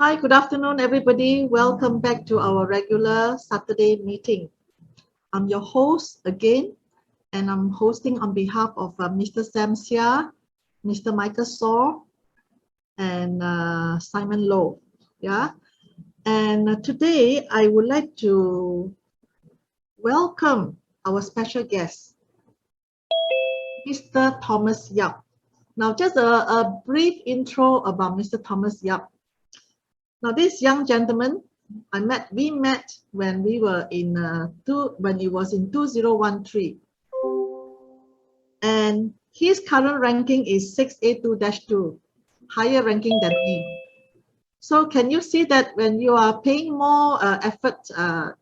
Hi, good afternoon, everybody. Welcome back to our regular Saturday meeting. I'm your host again, and I'm hosting on behalf of Mr. Sam Sia, Mr. Michael Saw, and Simon Low. Yeah, and today I would like to welcome our special guest, Mr. Thomas Yap. Now, just a brief intro about Mr. Thomas Yap. Now, this young gentleman, we met when we were when it was in 2013, and his current ranking is 6A2-2, higher ranking than me. So can you see that when you are paying more effort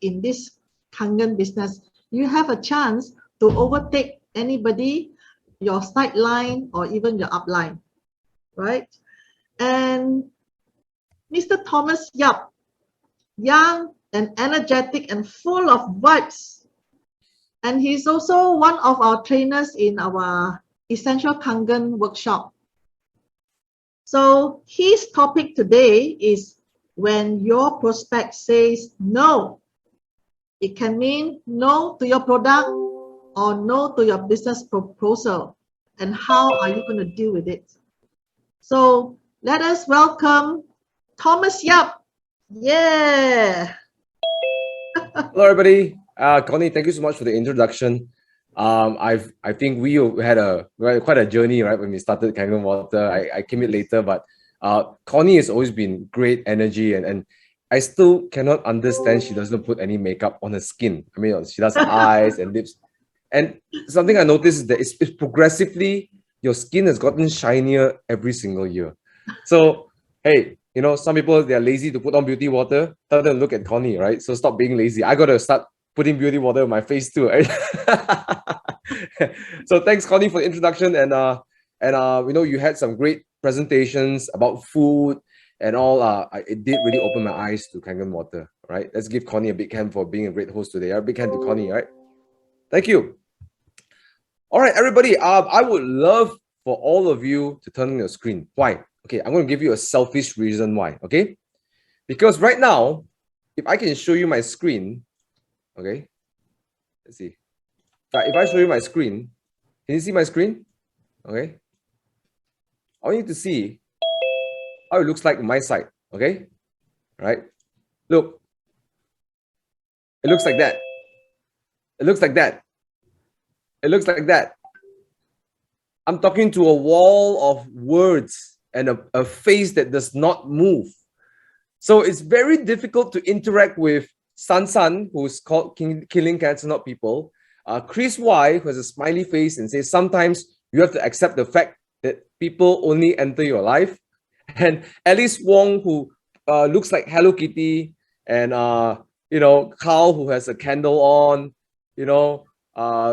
in this Kangen business, you have a chance to overtake anybody, your sideline or even your upline, right? And Mr. Thomas Yap, young and energetic and full of vibes. And he's also one of our trainers in our Essential Kangen workshop. So his topic today is when your prospect says no. It can mean no to your product or no to your business proposal. And how are you going to deal with it? So let us welcome Thomas Yap. Yeah. Hello, everybody. Connie, thank you so much for the introduction. I think we had quite a journey, right? When we started Kangen Water, I came in later, but Connie has always been great energy, and I still cannot understand she doesn't put any makeup on her skin. I mean, she does eyes and lips, and something I noticed is that it's progressively your skin has gotten shinier every single year. So hey, some people, they're lazy to put on beauty water. Tell them to look at Connie, right? So stop being lazy. I got to start putting beauty water on my face too, right? So thanks, Connie, for the introduction. And you had some great presentations about food and all. It did really open my eyes to Kangen Water, right? Let's give Connie a big hand for being a great host today. A big hand to Connie, right? Thank you. All right, everybody. I would love for all of you to turn on your screen. Why? Okay, I'm going to give you a selfish reason why, okay? Because right now, if I can show you my screen, okay? Let's see. If I show you my screen, can you see my screen? Okay. I want you to see how it looks like on my side, okay? All right. Look. It looks like that. It looks like that. It looks like that. I'm talking to a wall of words and a face that does not move. So it's very difficult to interact with San, who's called Killing Cancer Not People, Chris Y, who has a smiley face and says sometimes you have to accept the fact that people only enter your life, and Alice Wong, who looks like Hello Kitty, and Carl, who has a candle on,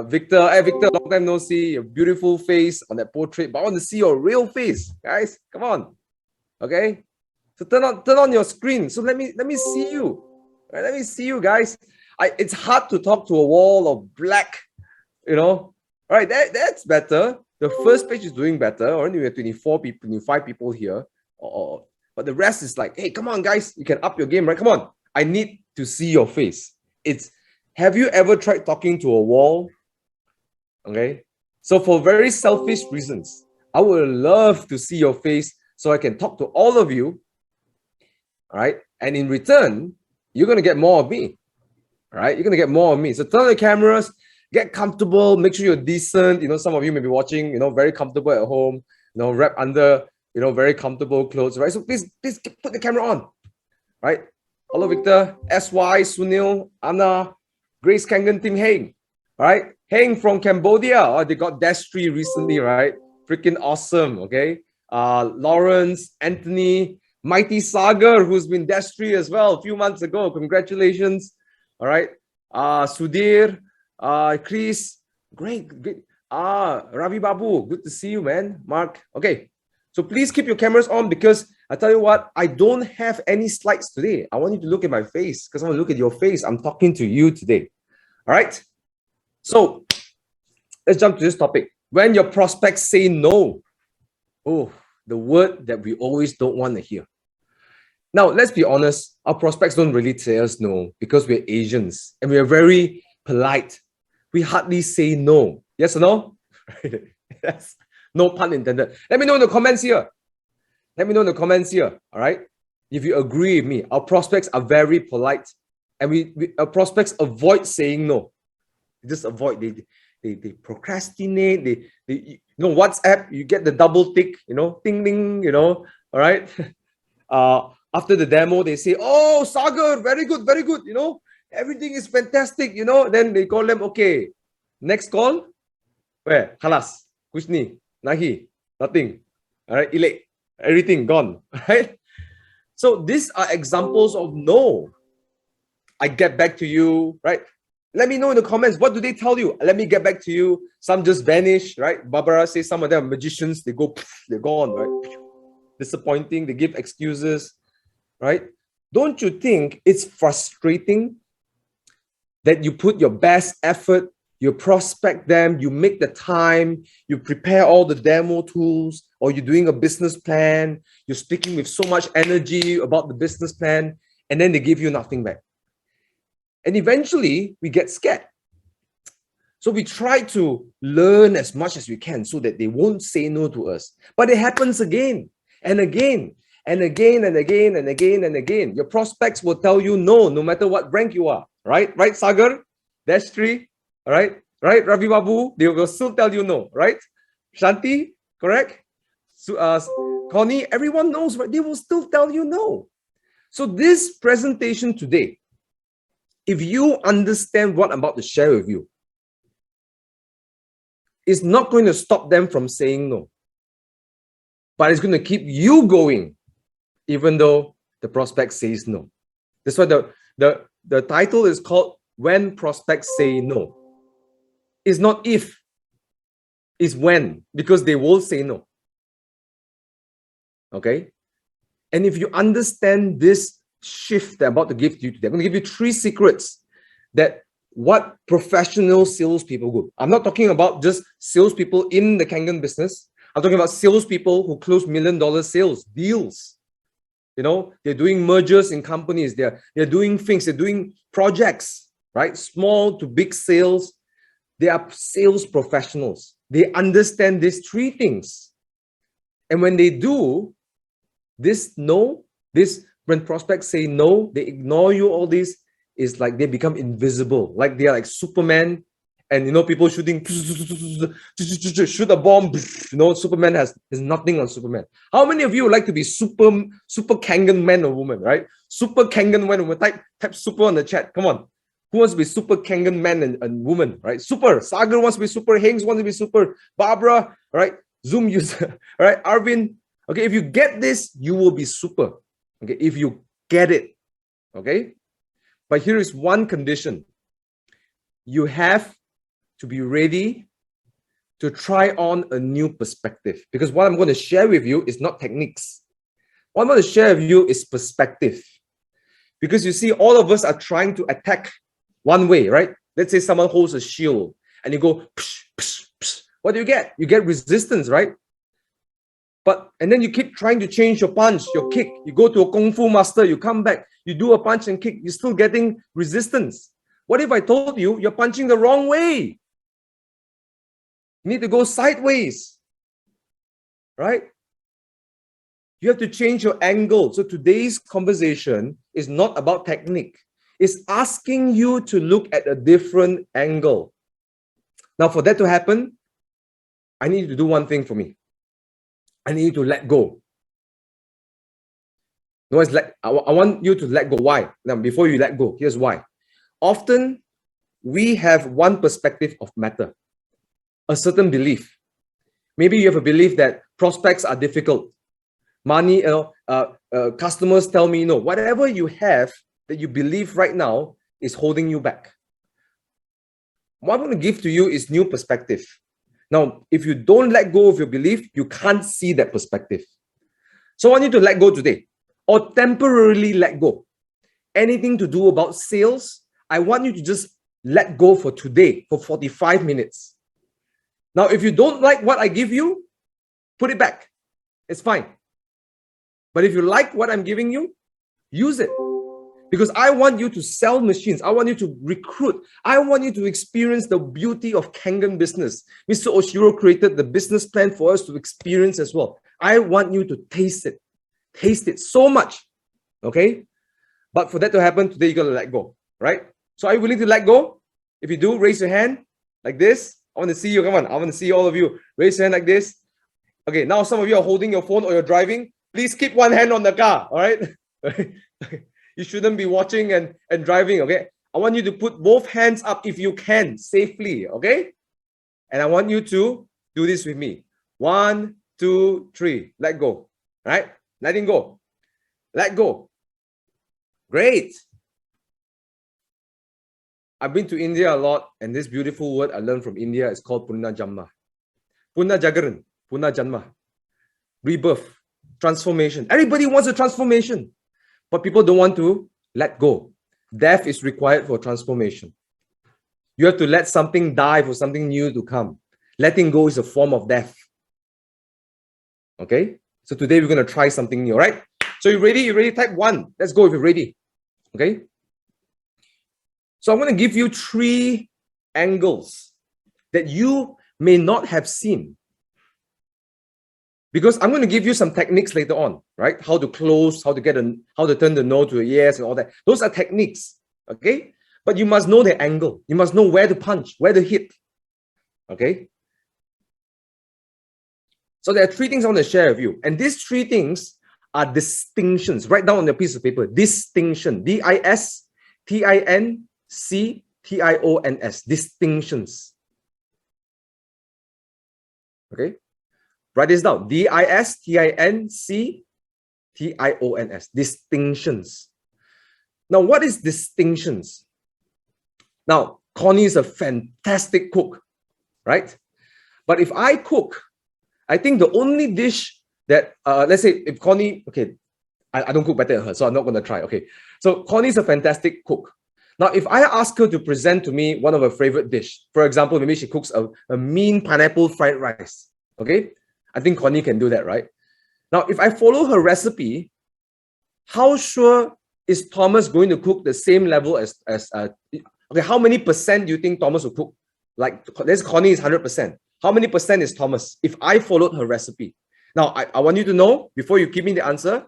Victor, hey Victor, long time no see, your beautiful face on that portrait, but I want to see your real face, guys. Come on, okay? So turn on your screen. So let me see you. Right, let me see you guys. It's hard to talk to a wall of black, All right, that's better. The first page is doing better. Only we have 24 people, 25 people here. But the rest is like, hey, come on, guys, you can up your game, right? Come on. I need to see your face. Have you ever tried talking to a wall? Okay. So for very selfish reasons, I would love to see your face so I can talk to all of you. All right. And in return, you're going to get more of me. All right. You're going to get more of me. So turn on the cameras, get comfortable, make sure you're decent. Some of you may be watching, very comfortable at home, wrap under, very comfortable clothes, right? So please put the camera on, right? Hello, Victor, SY, Sunil, Anna, Grace Kangen, Team Heng, all right? Heng from Cambodia. Oh, they got Destry recently, right? Freaking awesome, okay? Lawrence, Anthony, Mighty Sagar, who's been Destry as well a few months ago. Congratulations. All right. Sudhir, Chris, great. Ravi Babu, good to see you, man. Mark. Okay. So please keep your cameras on, because I tell you what, I don't have any slides today. I want you to look at my face, because I want to look at your face. I'm talking to you today. All right. So let's jump to this topic. When your prospects say no. Oh, the word that we always don't want to hear. Now, let's be honest, our prospects don't really tell us no because we're Asians and we are very polite. We hardly say no. Yes or no? Yes. No pun intended. Let me know in the comments here. Let me know in the comments here. All right. If you agree with me, our prospects are very polite and our prospects avoid saying no. They just avoid, they procrastinate, they WhatsApp, you get the double tick, ding ding, all right. After the demo, they say, oh, Sagar, very good, everything is fantastic, then they call them, okay, next call, where? Halas, Kushni, Nahi, nothing, all right, Ilek, everything gone, right? So these are examples of no. I get back to you, right? Let me know in the comments, what do they tell you? Let me get back to you. Some just vanish, right? Barbara says some of them are magicians, they go, they're gone, right? Disappointing, they give excuses, right? Don't you think it's frustrating that you put your best effort, you prospect them, you make the time, you prepare all the demo tools, or you're doing a business plan, you're speaking with so much energy about the business plan, and then they give you nothing back. And eventually we get scared. So we try to learn as much as we can so that they won't say no to us. But it happens again and again and again and again and again and again. Your prospects will tell you no, no matter what rank you are. Right? Right, Sagar? Destry? All right? Right, Ravi Babu? They will still tell you no. Right? Shanti? Correct? Connie? Everyone knows, right? They will still tell you no. So this presentation today, if you understand what I'm about to share with you, it's not going to stop them from saying no, but it's going to keep you going, even though the prospect says no. That's why the title is called When Prospects Say No. It's not if, it's when, because they will say no. Okay? And if you understand this shift that I'm about to give to you today, I'm going to give you 3 secrets that what professional salespeople do. I'm not talking about just salespeople in the Kangen business. I'm talking about salespeople who close $1 million sales deals. They're doing mergers in companies. They're doing things. They're doing projects, right? Small to big sales. They are sales professionals. They understand these 3 things. And when they do when prospects say no, they ignore you, all this, is like they become invisible, like they are like Superman, and people shooting, shoot a bomb, Superman has nothing on Superman. How many of you would like to be super Kangen man or woman, right? Super Kangen man or woman, type super on the chat, come on. Who wants to be super Kangen man and woman, right? Super, Sagar wants to be super, Hanks wants to be super, Barbara, right? Zoom user, right? Arvin, okay, if you get this, you will be super, okay, if you get it, okay? But here is one condition. You have to be ready to try on a new perspective, because what I'm going to share with you is not techniques. What I'm going to share with you is perspective. Because you see, all of us are trying to attack one way, right? Let's say someone holds a shield and you go, psh, psh, psh. What do you get? You get resistance, right? And then you keep trying to change your punch, your kick. You go to a Kung Fu master, you come back, you do a punch and kick, you're still getting resistance. What if I told you you're punching the wrong way? You need to go sideways, right? You have to change your angle. So today's conversation is not about technique. It's asking you to look at a different angle. Now, for that to happen, I need you to do one thing for me. I need you to let go. No, I want you to let go. Why? Now, before you let go, here's why. Often, we have one perspective of matter, a certain belief. Maybe you have a belief that prospects are difficult. Money, customers tell me no. Whatever you have that you believe right now is holding you back. What I'm going to give to you is new perspective. Now, if you don't let go of your belief, you can't see that perspective. So I want you to let go today, or temporarily let go. Anything to do about sales, I want you to just let go for today, for 45 minutes. Now, if you don't like what I give you, put it back. It's fine. But if you like what I'm giving you, Use it. Because I want you to sell machines. I want you to recruit. I want you to experience the beauty of Kangen business. Mr. Oshiro created the business plan for us to experience as well. I want you to taste it. Taste it so much. Okay? But for that to happen, today you got to let go. Right? So are you willing to let go? If you do, raise your hand like this. I want to see you. Come on. I want to see all of you. Raise your hand like this. Okay, now some of you are holding your phone or you're driving. Please keep one hand on the car. All right? You shouldn't be watching and driving, okay? I want you to put both hands up if you can, safely, okay? And I want you to do this with me. 1, 2, 3. Let go, right? Letting go. Let go. Great. I've been to India a lot, and this beautiful word I learned from India is called Punna Jamma. Punna Jagaran, Punna Janma. Rebirth, transformation. Everybody wants a transformation. But people don't want to let go. Death is required for transformation. You have to let something die for something new to come. Letting go is a form of death. Okay? So today we're going to try something new, right? So you ready? You ready? Type 1. Let's go if you're ready. Okay? So I'm going to give you 3 angles that you may not have seen. Because I'm going to give you some techniques later on, right? How to close, how to turn the no to a yes and all that. Those are techniques, okay? But you must know the angle. You must know where to punch, where to hit, okay? So there are 3 things I want to share with you. And these 3 things are distinctions. Write down on a piece of paper. Distinction. D-I-S-T-I-N-C-T-I-O-N-S. Distinctions. Okay? Write this down. D-I-S-T-I-N-C-T-I-O-N-S. Distinctions. Now, what is distinctions? Now, Connie is a fantastic cook, right? But if I cook, I think the only dish that, let's say if Connie, okay, I don't cook better than her, so I'm not going to try, okay? So Connie is a fantastic cook. Now, if I ask her to present to me one of her favorite dish, for example, maybe she cooks a mean pineapple fried rice, okay? I think Connie can do that, right? Now, if I follow her recipe, how sure is Thomas going to cook the same level as okay, how many percent do you think Thomas will cook? Like, this Connie is 100%. How many percent is Thomas if I followed her recipe? Now, I want you to know, before you give me the answer,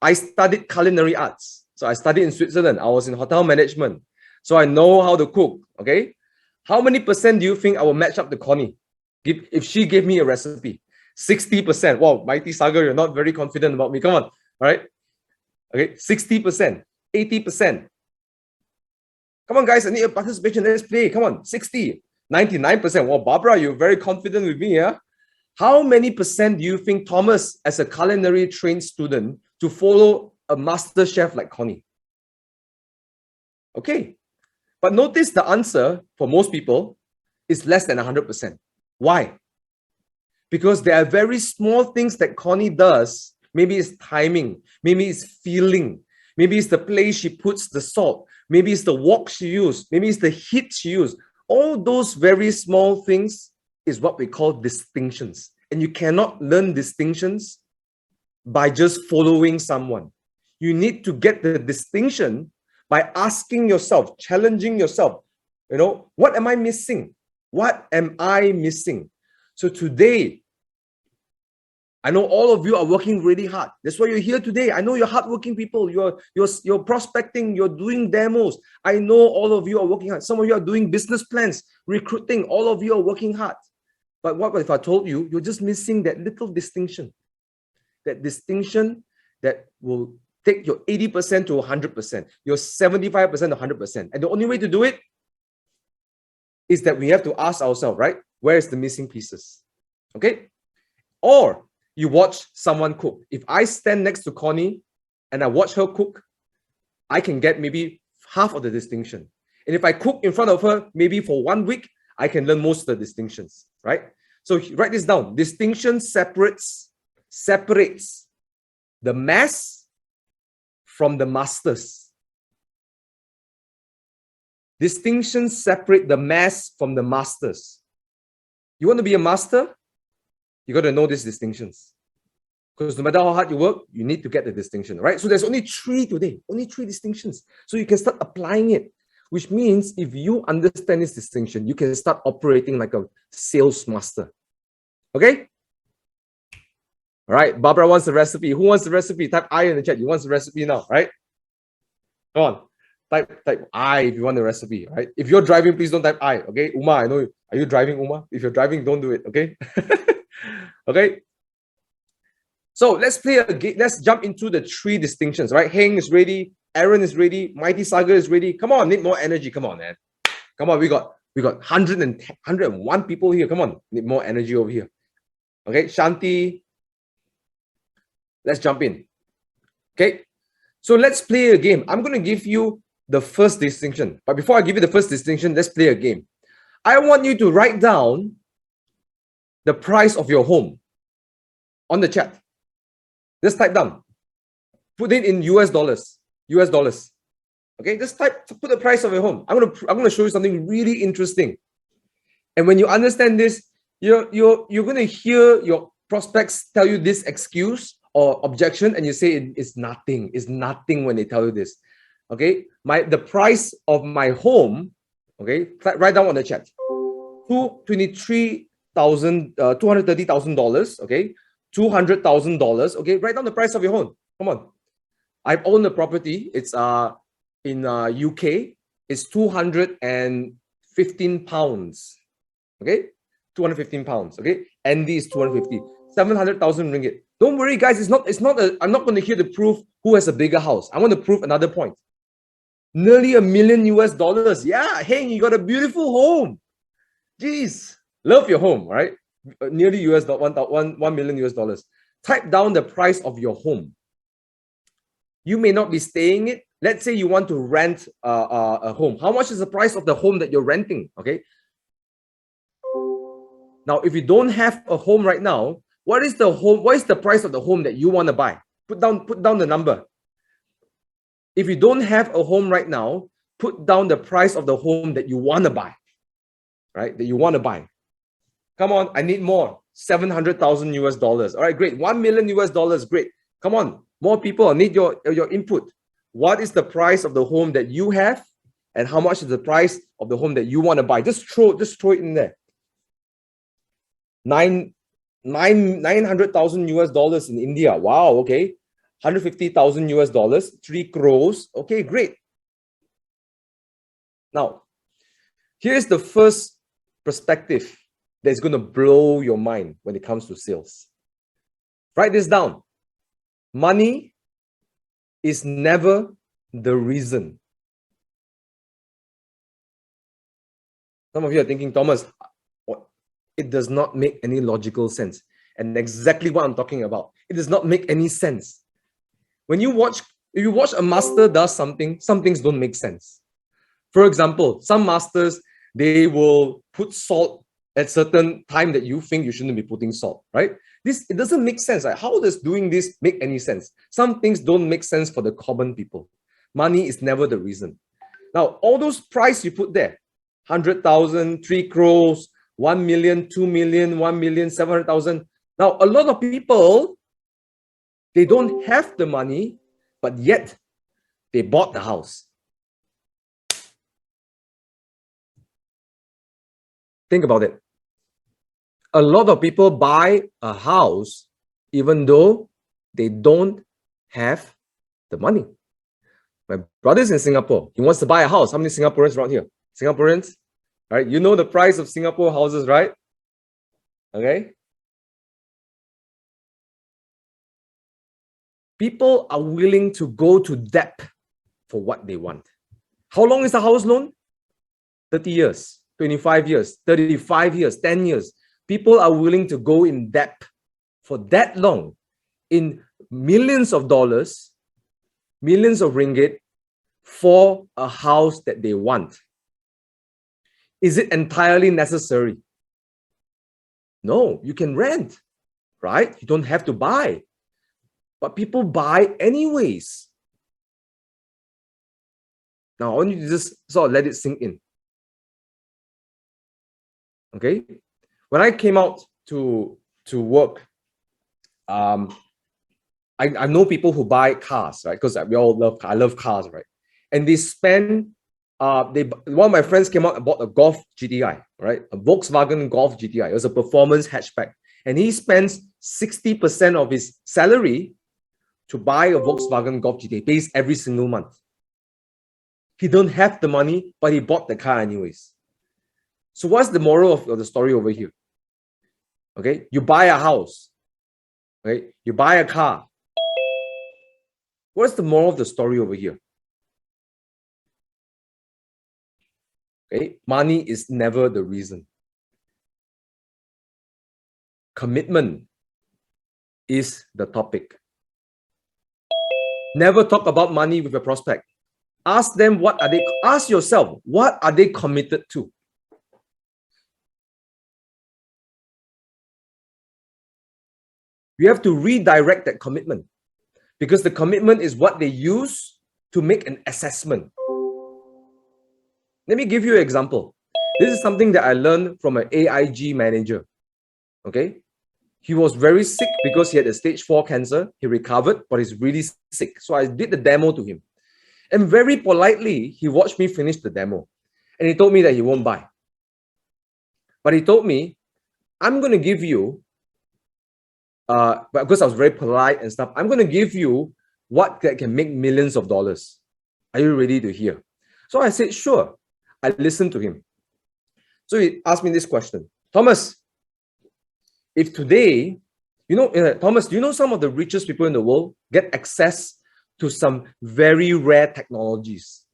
I studied culinary arts. So I studied in Switzerland. I was in hotel management. So I know how to cook, okay? How many percent do you think I will match up to Connie if she gave me a recipe? 60%. Wow, Mighty Sagar, you're not very confident about me. Come on. All right. Okay. 60%. 80%. Come on, guys. I need a participation. Let's play. Come on. 60. 99%. Wow, Barbara, you're very confident with me. Yeah? How many percent do you think Thomas, as a culinary trained student, to follow a master chef like Connie? Okay. But notice the answer for most people is less than 100%. Why? Because there are very small things that Connie does. Maybe it's timing. Maybe it's feeling. Maybe it's the place she puts the salt. Maybe it's the wok she used. Maybe it's the heat she used. All those very small things is what we call distinctions. And you cannot learn distinctions by just following someone. You need to get the distinction by asking yourself, challenging yourself, you know, what am I missing? What am I missing? So today, I know all of you are working really hard. That's why you're here today. I know you're hardworking people. You're prospecting. You're doing demos. I know all of you are working hard. Some of you are doing business plans, recruiting. All of you are working hard. But what if I told you you're just missing that little distinction? That distinction that will take your 80% to 100%, your 75% to 100%. And the only way to do it is that we have to ask ourselves, right? Where is the missing pieces? Okay? Or you watch someone cook. If I stand next to Connie and I watch her cook, I can get maybe half of the distinction. And if I cook in front of her, maybe for 1 week, I can learn most of the distinctions, right? So write this down. Distinction separates the mass from the masters. Distinctions separate the mass from the masters. You want to be a master? You got to know these distinctions. Because no matter how hard you work, you need to get the distinction, right? So there's only 3 today, only 3 distinctions. So you can start applying it, which means if you understand this distinction, you can start operating like a sales master. Okay? All right, Barbara wants the recipe. Who wants the recipe? Type I in the chat. You want the recipe now, right? Come on. Type I if you want the recipe, right? If you're driving, please don't type I, okay? Uma, I know. Are you driving, Uma? If you're driving, don't do it, okay? Okay? So let's play a game. Let's jump into the 3 distinctions, right? Heng is ready. Aaron is ready. Mighty Sagar is ready. Come on, need more energy. Come on, man. Come on, we got 101 people here. Come on, need more energy over here. Okay, Shanti. Let's jump in. Okay, so let's play a game. I'm going to give you the first distinction. But before I give you the first distinction, let's play a game. I want you to write down the price of your home on the chat. Just type down. Put it in US dollars. US dollars. Okay, just put the price of your home. I'm gonna show you something really interesting. And when you understand this, you're gonna hear your prospects tell you this excuse or objection, and you say it's nothing. It's nothing when they tell you this. Okay, the price of my home. Okay, write down on the chat. $230,000. Okay, $200,000. Okay, write down the price of your home. Come on. I've owned a property. It's in UK. It's 215 pounds. Okay, 215 pounds. Okay, Andy is 250. 700,000 ringgit. Don't worry, guys. I'm not going to hear the proof who has a bigger house. I want to prove another point. Nearly $1 million US. Yeah, hey, you got a beautiful home. Jeez, love your home, right? Nearly $1 million US. Type down the price of your home. You may not be staying it. Let's say you want to rent a home. How much is the price of the home that you're renting? Okay. Now, if you don't have a home right now, what is the price of the home that you want to buy? Put down the number. If you don't have a home right now, put down the price of the home that you want to buy. Right? That you want to buy. Come on, I need more. 700,000 US dollars. All right, great. $1 million US. Great. Come on, more people. I need your input. What is the price of the home that you have, and how much is the price of the home that you want to buy? Just throw it in there. 900,000 US dollars in India. Wow. Okay. 150,000 US dollars. 3 crores. Okay, great. Now, here's the first perspective that's going to blow your mind when it comes to sales. Write this down. Money is never the reason. Some of you are thinking, Thomas, it does not make any logical sense. And exactly what I'm talking about. It does not make any sense. If you watch a master does something, some things don't make sense. For example, some masters, they will put salt at certain time that you think you shouldn't be putting salt, right? It doesn't make sense. Right? How does doing this make any sense? Some things don't make sense for the common people. Money is never the reason. Now, all those price you put there, 100,000, 3 crores, 1 million, 2 million, 1 million, 700,000. Now, a lot of people, they don't have the money, but yet they bought the house. Think about it. A lot of people buy a house even though they don't have the money. My brother's in Singapore. He wants to buy a house. How many Singaporeans around here? Singaporeans? All right, you know the price of Singapore houses, right? Okay. People are willing to go to debt for what they want. How long is the house loan? 30 years, 25 years, 35 years, 10 years. People are willing to go in debt for that long, in millions of dollars, millions of ringgit, for a house that they want. Is it entirely necessary? No, you can rent, right? You don't have to buy. But people buy anyways. Now, I want you to just sort of let it sink in. Okay? When I came out to work, I know people who buy cars, right? Because we all love, I love cars, right? And they spend, one of my friends came out and bought a Golf GTI, right? A Volkswagen Golf GTI. It was a performance hatchback. And he spends 60% of his salary to buy a Volkswagen Golf GTI. He pays every single month. He don't have the money, but he bought the car anyways. So what's the moral of the story over here? Okay, you buy a house, right? You buy a car. What's the moral of the story over here? Okay, money is never the reason. Commitment is the topic. Never talk about money with a prospect. Ask them what are they, ask yourself, what are they committed to? You have to redirect that commitment, because the commitment is what they use to make an assessment. Let me give you an example. This is something that I learned from an AIG manager. Okay. He was very sick because he had a stage 4 cancer. He recovered, but he's really sick. So I did the demo to him. And very politely, he watched me finish the demo. And he told me that he won't buy. But he told me, I'm going to give you, but because I was very polite and stuff, I'm going to give you what that can make millions of dollars. Are you ready to hear? So I said, sure. I listened to him. So he asked me this question. Thomas, if today, you know, Thomas, do you know some of the richest people in the world get access to some very rare technologies?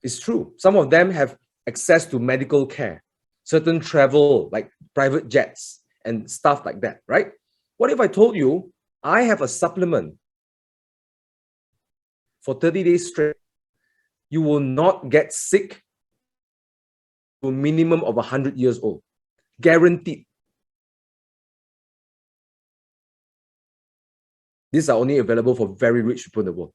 It's true. Some of them have access to medical care, certain travel, like private jets and stuff like that, right? What if I told you, I have a supplement for 30 days straight? You will not get sick to a minimum of 100 years old. Guaranteed. These are only available for very rich people in the world.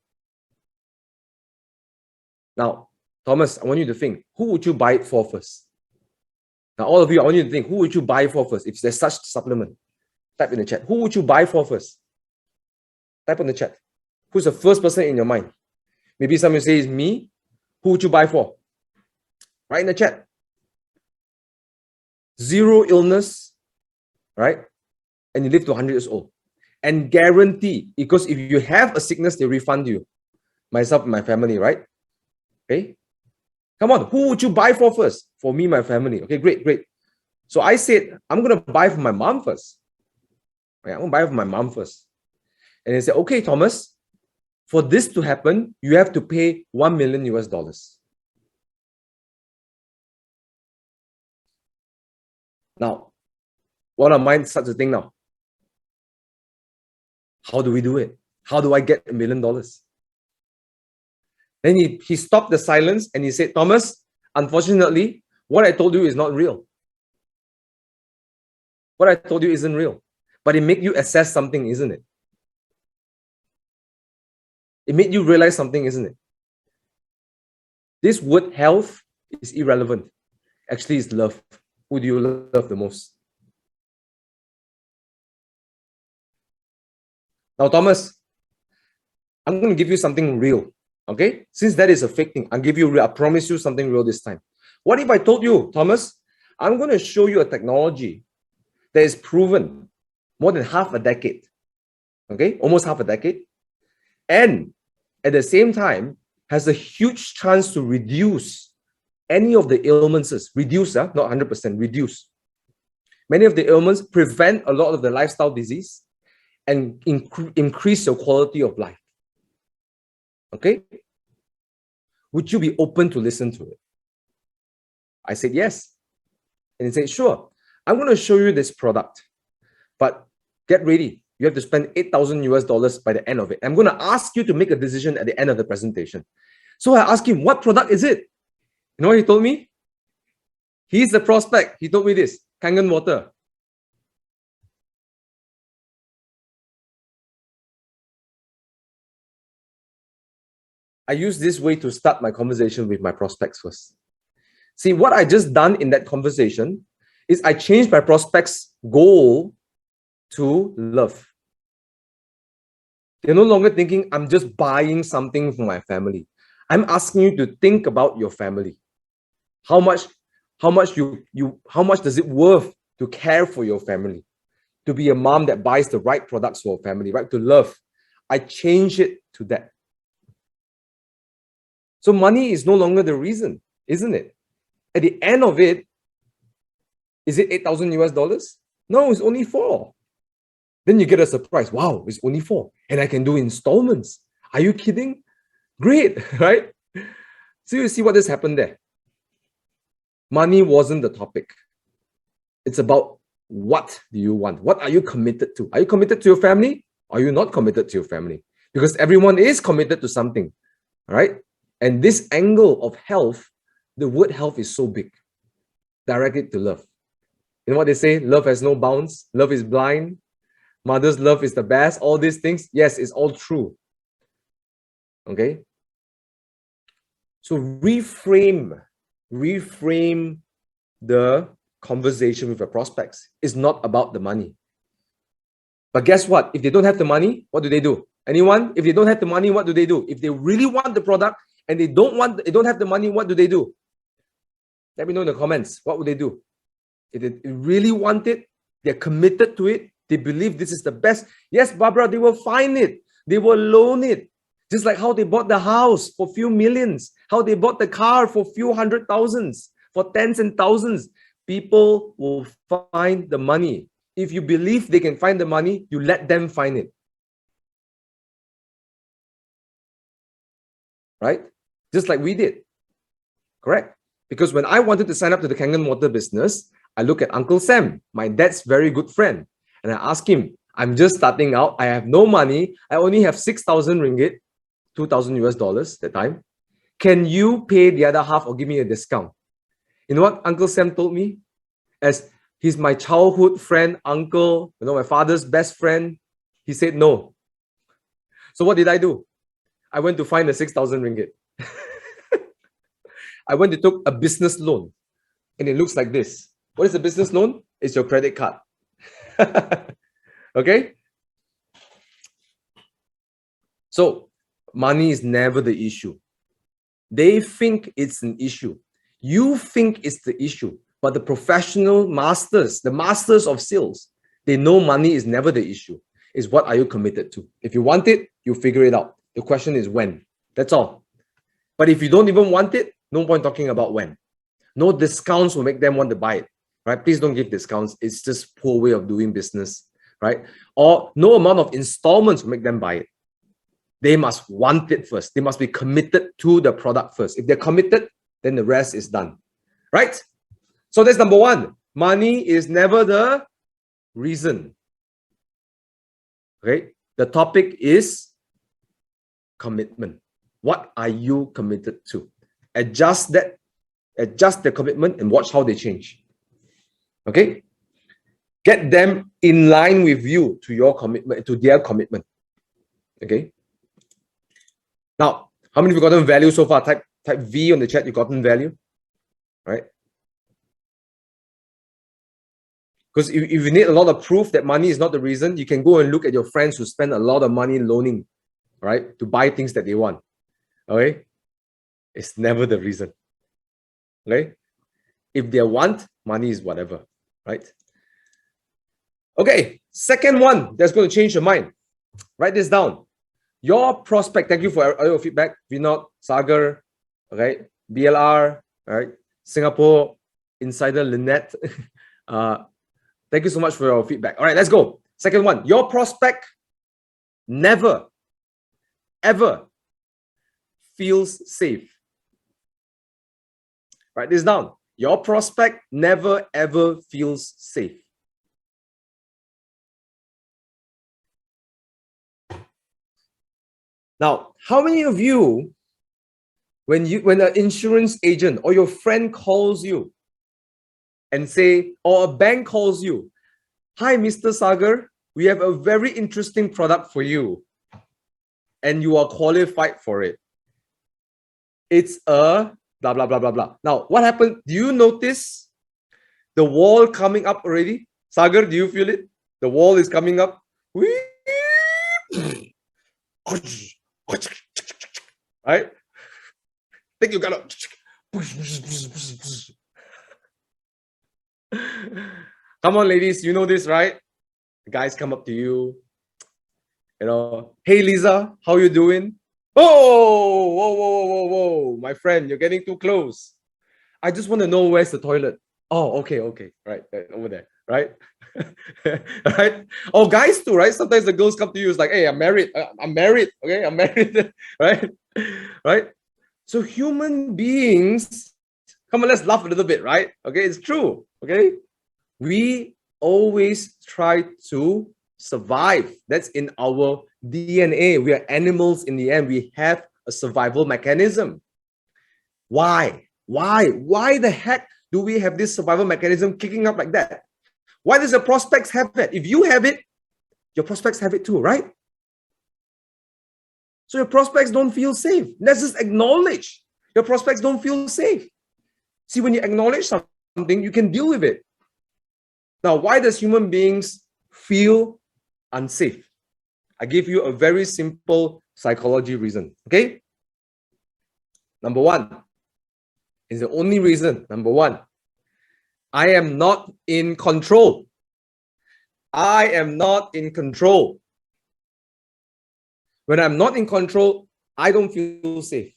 Now, Thomas, I want you to think, who would you buy it for first? Now, all of you, I want you to think, who would you buy for first if there's such supplement? Type in the chat. Who would you buy for first? Type on the chat. Who's the first person in your mind? Maybe someone says me. Who would you buy for? Write in the chat. 0 illness, right? And you live to 100 years old. And guarantee, because if you have a sickness, they refund you. Myself and my family, right? Okay. Come on, who would you buy for first? For me, my family. Okay, great, great. So I said, I'm going to buy for my mom first. Okay, I'm going to buy for my mom first. And they said, okay, Thomas, for this to happen, you have to pay $1 million US. Now, what our mind starts to think now? How do we do it? How do I get $1 million? Then he stopped the silence and he said, Thomas, unfortunately, what I told you is not real. What I told you isn't real. But it made you assess something, isn't it? It made you realize something, isn't it? This word health is irrelevant. Actually, it's love. Who do you love the most? Now, Thomas, I'm going to give you something real. Okay? Since that is a fake thing, I'll give you real. I promise you something real this time. What if I told you, Thomas, I'm going to show you a technology that is proven more than half a decade. Okay? Almost half a decade. And at the same time, has a huge chance to reduce any of the ailments. Reduce, not 100%, reduce. Many of the ailments, prevent a lot of the lifestyle disease and increase your quality of life. Okay? Would you be open to listen to it? I said yes. And he said, sure. I'm going to show you this product, but get ready. You have to spend $8,000 by the end of it. I'm going to ask you to make a decision at the end of the presentation. So I asked him, what product is it? You know what he told me? He's the prospect. He told me this, Kangen water. I use this way to start my conversation with my prospects first. See, what I just done in that conversation is I changed my prospect's goal to love. They're no longer thinking, I'm just buying something for my family. I'm asking you to think about your family. How much does it worth to care for your family? To be a mom that buys the right products for family, right? To love. I change it to that. So money is no longer the reason, isn't it? At the end of it, is it 8,000 US dollars? No, it's only 4. Then you get a surprise. Wow, it's only 4. And I can do installments. Are you kidding? Great, right? So you see what has happened there. Money wasn't the topic. It's about what do you want? What are you committed to? Are you committed to your family? Or are you not committed to your family? Because everyone is committed to something, right? And this angle of health, the word health is so big. Directed to love. You know what they say? Love has no bounds. Love is blind. Mother's love is the best. All these things, yes, it's all true. Okay? So reframe the conversation with your prospects. It's not about the money. But guess what? If they don't have the money, what do? Anyone? If they don't have the money, what do? If they really want the product and they don't have the money, what do? Let me know in the comments. What would they do? If they really want it, they're committed to it, they believe this is the best. Yes, Barbara, they will find it. They will loan it. Just like how they bought the house for few millions, how they bought the car for few hundred thousands, for tens and thousands. People will find the money. If you believe they can find the money, you let them find it. Right? Just like we did. Correct? Because when I wanted to sign up to the Kangen water business, I look at Uncle Sam, my dad's very good friend. And I ask him, I'm just starting out. I have no money. I only have 6,000 ringgit, 2,000 US dollars that time. Can you pay the other half or give me a discount? You know what Uncle Sam told me? As he's my childhood friend, uncle, my father's best friend. He said no. So what did I do? I went to find the 6,000 ringgit. I went to took a business loan. And it looks like this. What is a business loan? It's your credit card. Okay? So money is never the issue. They think it's an issue. You think it's the issue. But the professional masters, the masters of sales, they know money is never the issue. It's what are you committed to? If you want it, you figure it out. The question is when. That's all. But if you don't even want it, no point talking about when. No discounts will make them want to buy it. Right? Please don't give discounts. It's just poor way of doing business. Right? Or no amount of installments will make them buy it. They must want it first. They must be committed to the product first. If they're committed, then the rest is done. Right? So that's number one. Money is never the reason. Okay? The topic is commitment. What are you committed to? Adjust the commitment and watch how they change. Okay? Get them in line with you to your commitment, to their commitment. Okay? Now, how many of you gotten value so far? Type V on the chat, you gotten value. Right? Because if you need a lot of proof that money is not the reason, you can go and look at your friends who spend a lot of money loaning, right, to buy things that they want. Okay? It's never the reason. Okay? If they want, money is whatever, right? Okay, second one that's going to change your mind. Write this down. Your prospect, thank you for all your feedback. Vinod, Sagar, okay, BLR, right? Singapore Insider Lynette. Thank you so much for your feedback. All right, let's go. Second one, your prospect never, ever feels safe. Write this down. Your prospect never, ever feels safe. Now, how many of you, when an insurance agent or your friend calls you and say, or a bank calls you, hi, Mr. Sagar, we have a very interesting product for you and you are qualified for it. It's a blah, blah, blah, blah, blah. Now, what happened? Do you notice the wall coming up already? Sagar, do you feel it? The wall is coming up. Right? Think you gotta. Come on, ladies, you know this, right? The guys come up to you, hey Lisa, how you doing? Oh, whoa, whoa, whoa, whoa, my friend, you're getting too close. I just want to know where's the toilet. Oh, okay, right, over there, right? Right? Oh, guys too, right? Sometimes the girls come to you, it's like, hey, I'm married, okay, I'm married, right? Right? So human beings, come on, let's laugh a little bit, right? Okay, it's true, okay? We always try to survive. That's in our DNA. We are animals in the end. We have a survival mechanism. Why? Why the heck do we have this survival mechanism kicking up like that? Why does the prospects have that? If you have it, your prospects have it too, right? So your prospects don't feel safe. Let's just acknowledge your prospects don't feel safe. See, when you acknowledge something, you can deal with it. Now, why does human beings feel unsafe? I give you a very simple psychology reason, okay? Number one is the only reason. Number one, I am not in control. I am not in control. When I'm not in control, I don't feel safe.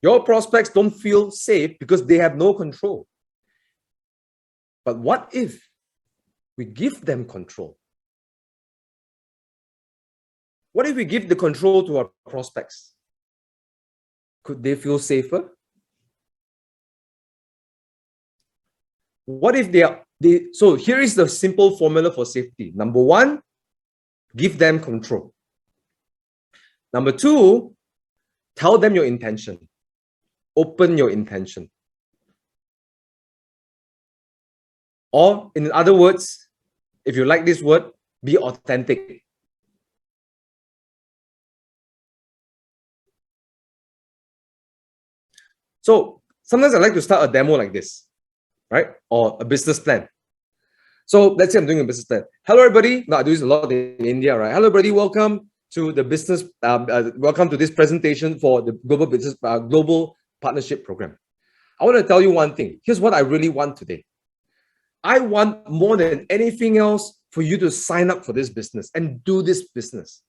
Your prospects don't feel safe because they have no control. But what if we give them control? What if we give the control to our prospects? Could they feel safer? What if so here is the simple formula for safety. Number one, give them control. Number two, tell them your intention. Open your intention. Or in other words, if you like this word, be authentic. So sometimes I like to start a demo like this, right? Or a business plan. So let's say I'm doing a business plan. Hello, everybody. Now I do this a lot in India, right? Hello, everybody. Welcome to the business. Welcome to this presentation for the Global Partnership Program. I want to tell you one thing. Here's what I really want today. I want more than anything else for you to sign up for this business and do this business.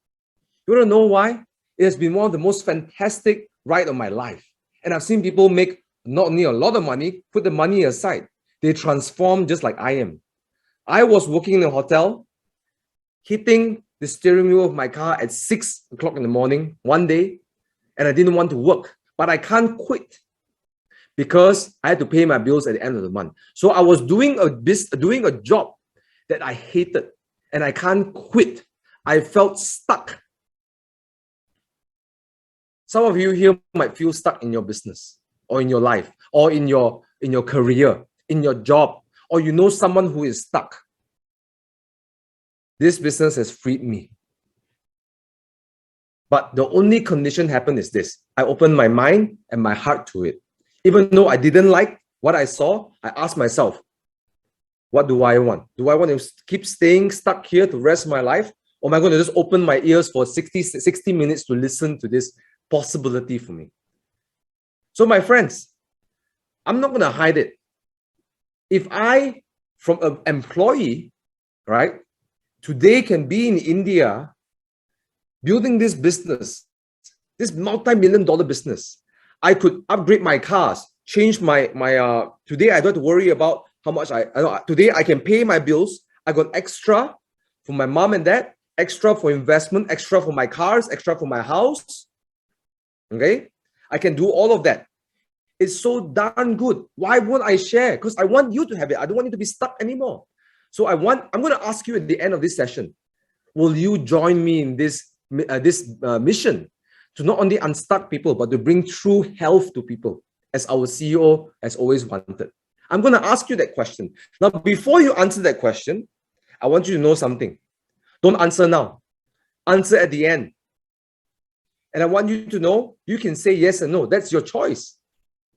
You want to know why? It has been one of the most fantastic ride of my life. And I've seen people make not only a lot of money, put the money aside. They transform just like I am. I was working in a hotel, hitting the steering wheel of my car at 6 o'clock in the morning one day, and I didn't want to work, but I can't quit because I had to pay my bills at the end of the month. So I was doing a job that I hated, and I can't quit. I felt stuck. Some of you here might feel stuck in your business, or in your life, or in your career, in your job, or you know someone who is stuck. This business has freed me. But the only condition happened is this. I opened my mind and my heart to it. Even though I didn't like what I saw, I asked myself, what do I want? Do I want to keep staying stuck here to rest my life? Or am I going to just open my ears for 60 minutes to listen to this possibility for me? So my friends, I'm not going to hide it. If I, from an employee, right, today can be in India building this business, this multi-million-dollar business, I could upgrade my cars, change my today I don't have to worry about how much today I can pay my bills. I got extra for my mom and dad, extra for investment, extra for my cars, extra for my house. Okay, I can do all of that. It's so darn good. Why won't I share? Because I want you to have it. I don't want you to be stuck anymore. So I'm going to ask you at the end of this session, will you join me in this mission to not only unstuck people, but to bring true health to people, as our CEO has always wanted? I'm going to ask you that question. Now, before you answer that question, I want you to know something. Don't answer now. Answer at the end. And I want you to know you can say yes and no. That's your choice.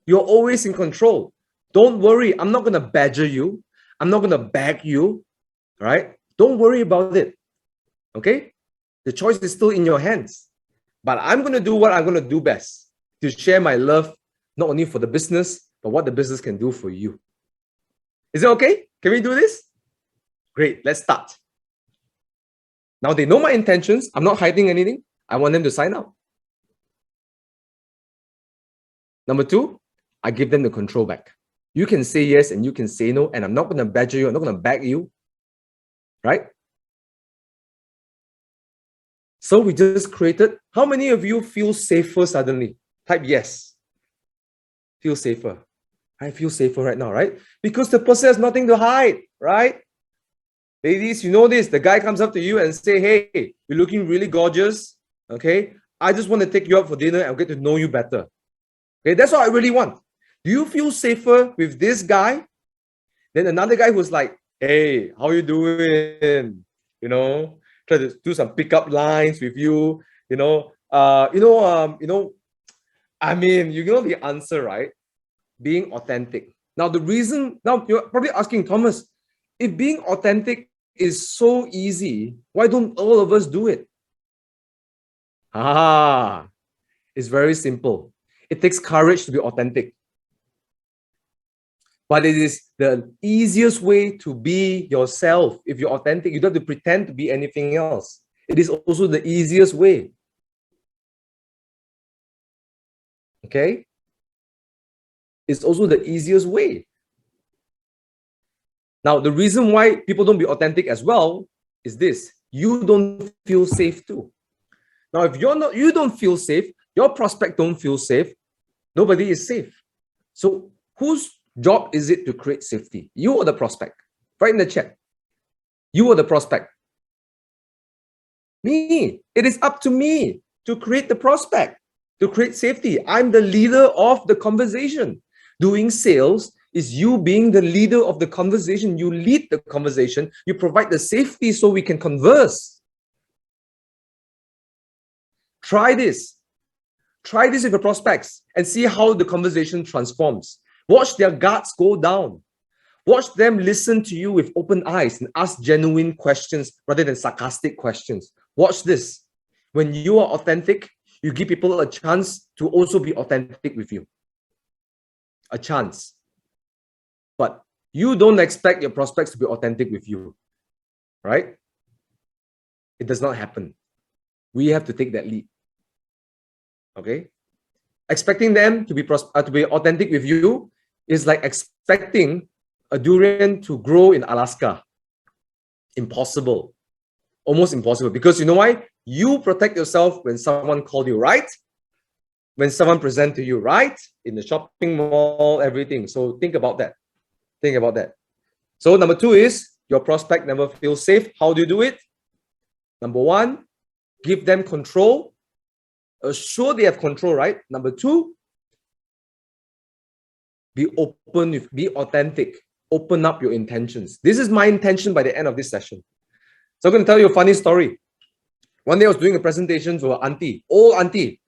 You're always in control. Don't worry. I'm not going to badger you. I'm not going to beg you, right? Don't worry about it, okay? The choice is still in your hands. But I'm going to do what I'm going to do best, to share my love, not only for the business, but what the business can do for you. Is it okay? Can we do this? Great, let's start. Now they know my intentions. I'm not hiding anything. I want them to sign up. Number two, I give them the control back. You can say yes and you can say no, and I'm not going to badger you. I'm not going to beg you, right? So we just created. How many of you feel safer suddenly? Type yes. Feel safer. I feel safer right now, right? Because the person has nothing to hide, right? Ladies, you know this. The guy comes up to you and say, hey, you're looking really gorgeous. Okay. I just want to take you out for dinner and get to know you better. Okay. That's what I really want. Do you feel safer with this guy than another guy who's like, hey, how you doing? You know, try to do some pickup lines with you, I mean, you know the answer, right? Being authentic. Now, the reason, now you're probably asking, Thomas, if being authentic is so easy, why don't all of us do it? It's very simple. It takes courage to be authentic. But it is the easiest way to be yourself. If you're authentic, you don't have to pretend to be anything else. It is also the easiest way. Okay? It's also the easiest way. Now, the reason why people don't be authentic as well is this. You don't feel safe too. Now, if you don't feel safe, your prospect don't feel safe, nobody is safe. So whose job is it to create safety? You or the prospect? Right in the chat. You or the prospect? Me. It is up to me to create the prospect, to create safety. I'm the leader of the conversation. Doing sales is you being the leader of the conversation. You lead the conversation. You provide the safety so we can converse. Try this. Try this with your prospects and see how the conversation transforms. Watch their guards go down. Watch them listen to you with open eyes and ask genuine questions rather than sarcastic questions. Watch this. When you are authentic, you give people a chance to also be authentic with you. A chance. But you don't expect your prospects to be authentic with you, right? It does not happen. We have to take that lead. Okay? Expecting them to be authentic with you is like expecting a durian to grow in Alaska. Impossible. Almost impossible. Because you know why? You protect yourself when someone called you, right? When someone presents to you, right? In the shopping mall, everything. So think about that. Think about that. So number two is your prospect never feels safe. How do you do it? Number one, give them control. Assure they have control, right? Number two, be open, be authentic. Open up your intentions. This is my intention by the end of this session. So I'm going to tell you a funny story. One day I was doing a presentation to an auntie, old auntie.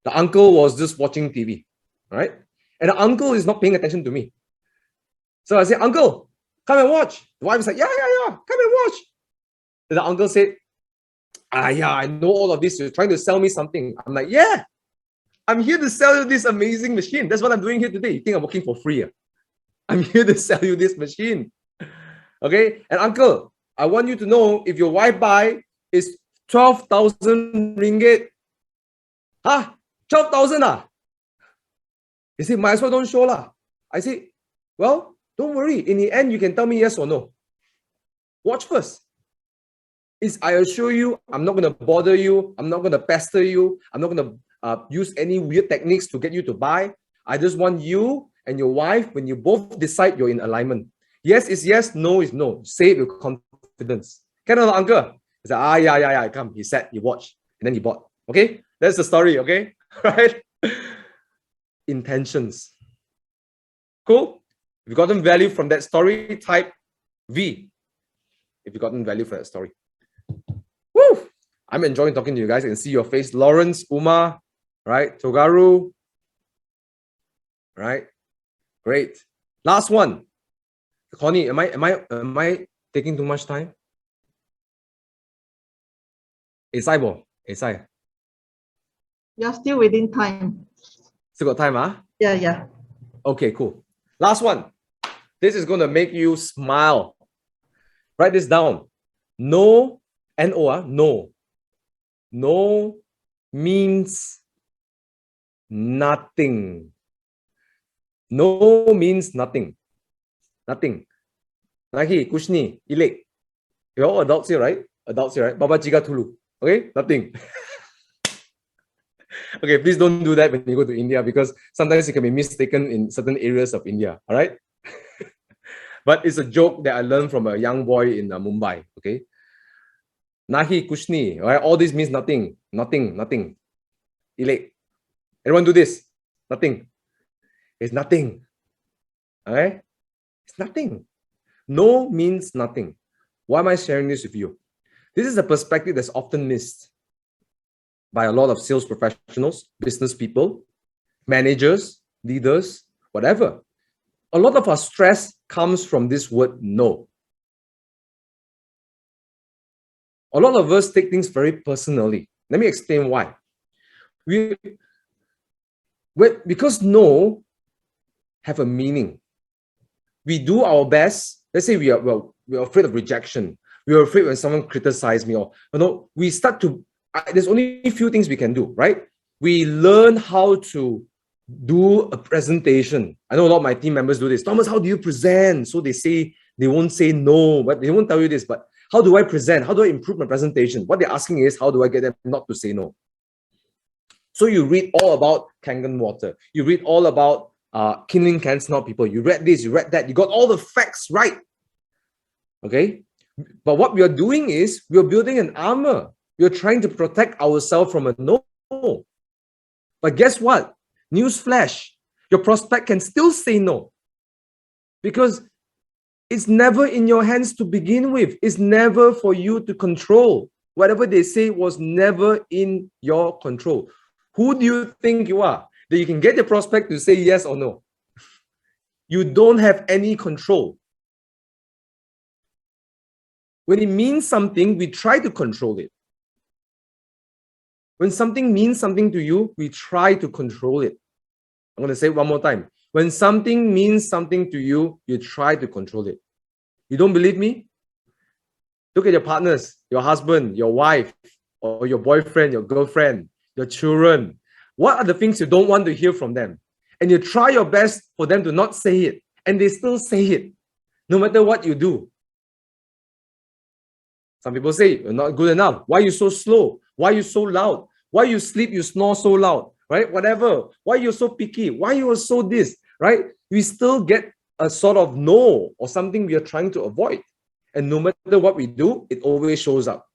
The uncle was just watching TV, right? And the uncle is not paying attention to me. So I said, uncle, come and watch. The wife was like, yeah, come and watch. And the uncle said, yeah, I know all of this. You're trying to sell me something. I'm like, yeah, I'm here to sell you this amazing machine. That's what I'm doing here today. You think I'm working for free? I'm here to sell you this machine. Okay? And uncle, I want you to know if your Wi-Fi is 12,000 ringgit. 12,000 He said, might as well don't show lah. I said, well, don't worry. In the end, you can tell me yes or no. Watch first. I assure you, I'm not going to bother you. I'm not going to pester you. I'm not going to use any weird techniques to get you to buy. I just want you and your wife, when you both decide, you're in alignment. Yes is yes, no is no. Say it with confidence. Can I, uncle? He said, yeah, come. He sat, he watched, and then he bought. Okay? That's the story, okay? Right? Intentions. Cool? If you've gotten value from that story, type V. If you've gotten value from that story. Woo! I'm enjoying talking to you guys. I can see your face. Lawrence, Uma, right? Togaru, right? Great. Last one. Connie, am I taking too much time? Isai bo, Isai. You're still within time. Still got time, huh? Yeah. Okay, cool. Last one. This is going to make you smile. Write this down. No, N-O, no. No means nothing. No means nothing. Nothing. Nahi, kushni, ilik. You're all adults here, right? Adults here, right? Baba jiga tulu. Okay? Nothing. Okay, please don't do that when you go to India because sometimes it can be mistaken in certain areas of India. All right? But it's a joke that I learned from a young boy in Mumbai. Okay? Nahi, kushni. All right? All this means nothing. Nothing. Nothing. Ilik. Everyone do this. Nothing. It's nothing. All right? It's nothing. No means nothing. Why am I sharing this with you? This is a perspective that's often missed by a lot of sales professionals, business people, managers, leaders, whatever. A lot of our stress comes from this word no. A lot of us take things very personally. Let me explain why. Because no have a meaning. We do our best. Let's say we're afraid of rejection. We're afraid when someone criticizes me, or we start to. There's only a few things we can do, right? We learn how to do a presentation. I know a lot of my team members do this. Thomas, how do you present? So they won't say no, but they won't tell you this. But how do I present? How do I improve my presentation? What they're asking is, how do I get them not to say no? So you read all about Kangen water. You read all about kindling can not people. You read this, you read that. You got all the facts right. Okay? But what we are doing is we are building an armor. We are trying to protect ourselves from a no. But guess what? Newsflash, your prospect can still say no. Because it's never in your hands to begin with. It's never for you to control. Whatever they say was never in your control. Who do you think you are? That you can get your prospect to say yes or no? You don't have any control. When it means something, we try to control it. When something means something to you, we try to control it. I'm going to say it one more time. When something means something to you, you try to control it. You don't believe me? Look at your partners, your husband, your wife, or your boyfriend, your girlfriend, your children. What are the things you don't want to hear from them? And you try your best for them to not say it, and they still say it, no matter what you do. Some people say, you're not good enough. Why are you so slow? Why are you so loud? Why you sleep, you snore so loud, right? Whatever. Why you're so picky? Why you are so this, right? We still get a sort of no or something we are trying to avoid. And no matter what we do, it always shows up.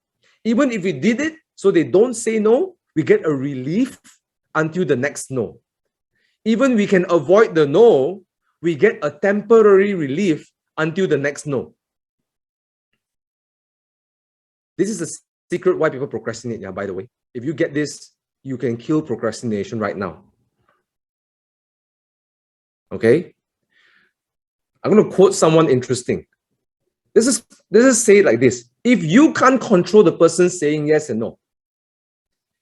Even if we did it so they don't say no, we get a relief until the next no. Even we can avoid the no, we get a temporary relief until the next no. This is a secret why people procrastinate, yeah, by the way. If you get this, you can kill procrastination right now. Okay? I'm going to quote someone interesting. This is say it like this. If you can't control the person saying yes and no,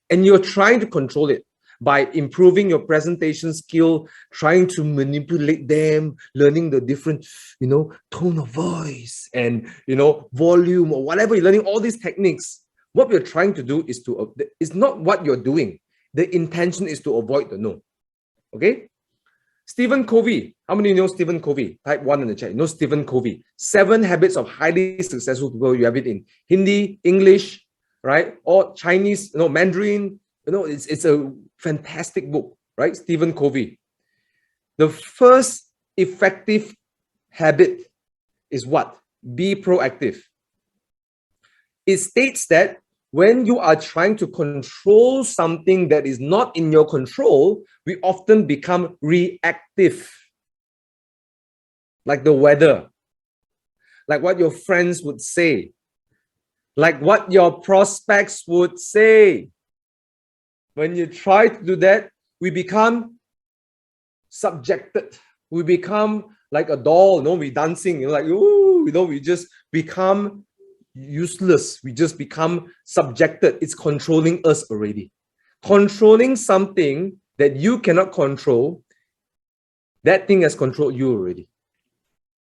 and you're trying to control it by improving your presentation skill, trying to manipulate them, learning the different, tone of voice and, volume or whatever, you're learning all these techniques. What we're trying to do is it's not what you're doing. The intention is to avoid the no. Okay? Stephen Covey. How many know Stephen Covey? Type 1 in the chat. You know Stephen Covey. 7 Habits of Highly Successful People. You have it in Hindi, English, right? Or Chinese, Mandarin. It's a fantastic book, right? Stephen Covey. The first effective habit is what? Be proactive. It states that when you are trying to control something that is not in your control, we often become reactive. Like the weather, like what your friends would say, like what your prospects would say. When you try to do that, we become subjected. We become like a doll, we dancing, like, ooh, we just become useless. We just become subjected. It's controlling us already. Controlling something that you cannot control, that thing has controlled you already.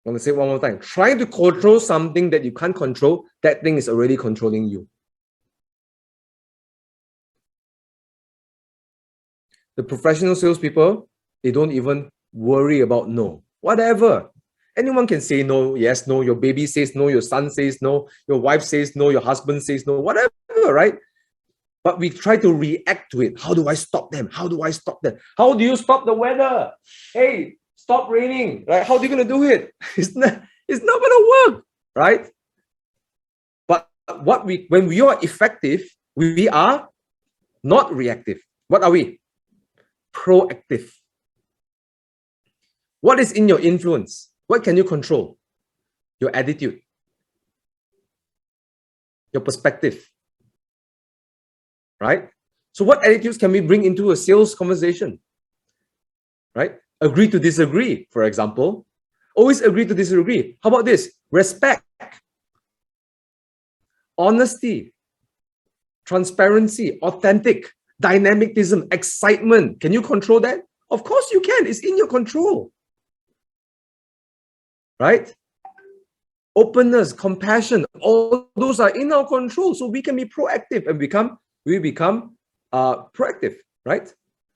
I'm going to say it one more time. Trying to control something that you can't control, that thing is already controlling you. The professional salespeople, they don't even worry about no. Whatever. Anyone can say no, yes, no. Your baby says no, your son says no, your wife says no, your husband says no, whatever, right? But we try to react to it. How do I stop them? How do I stop them? How do you stop the weather? Hey, stop raining, right? How are you going to do it? It's not going to work, right? But when we are effective, we are not reactive. What are we? Proactive. What is in your influence? What can you control? Your attitude, your perspective, right? So what attitudes can we bring into a sales conversation, right? Agree to disagree, for example. Always agree to disagree. How about this? Respect, honesty, transparency, authentic, dynamicism, excitement. Can you control that? Of course you can. It's in your control. Right? Openness, compassion, all those are in our control. So we can be proactive and we become proactive, right?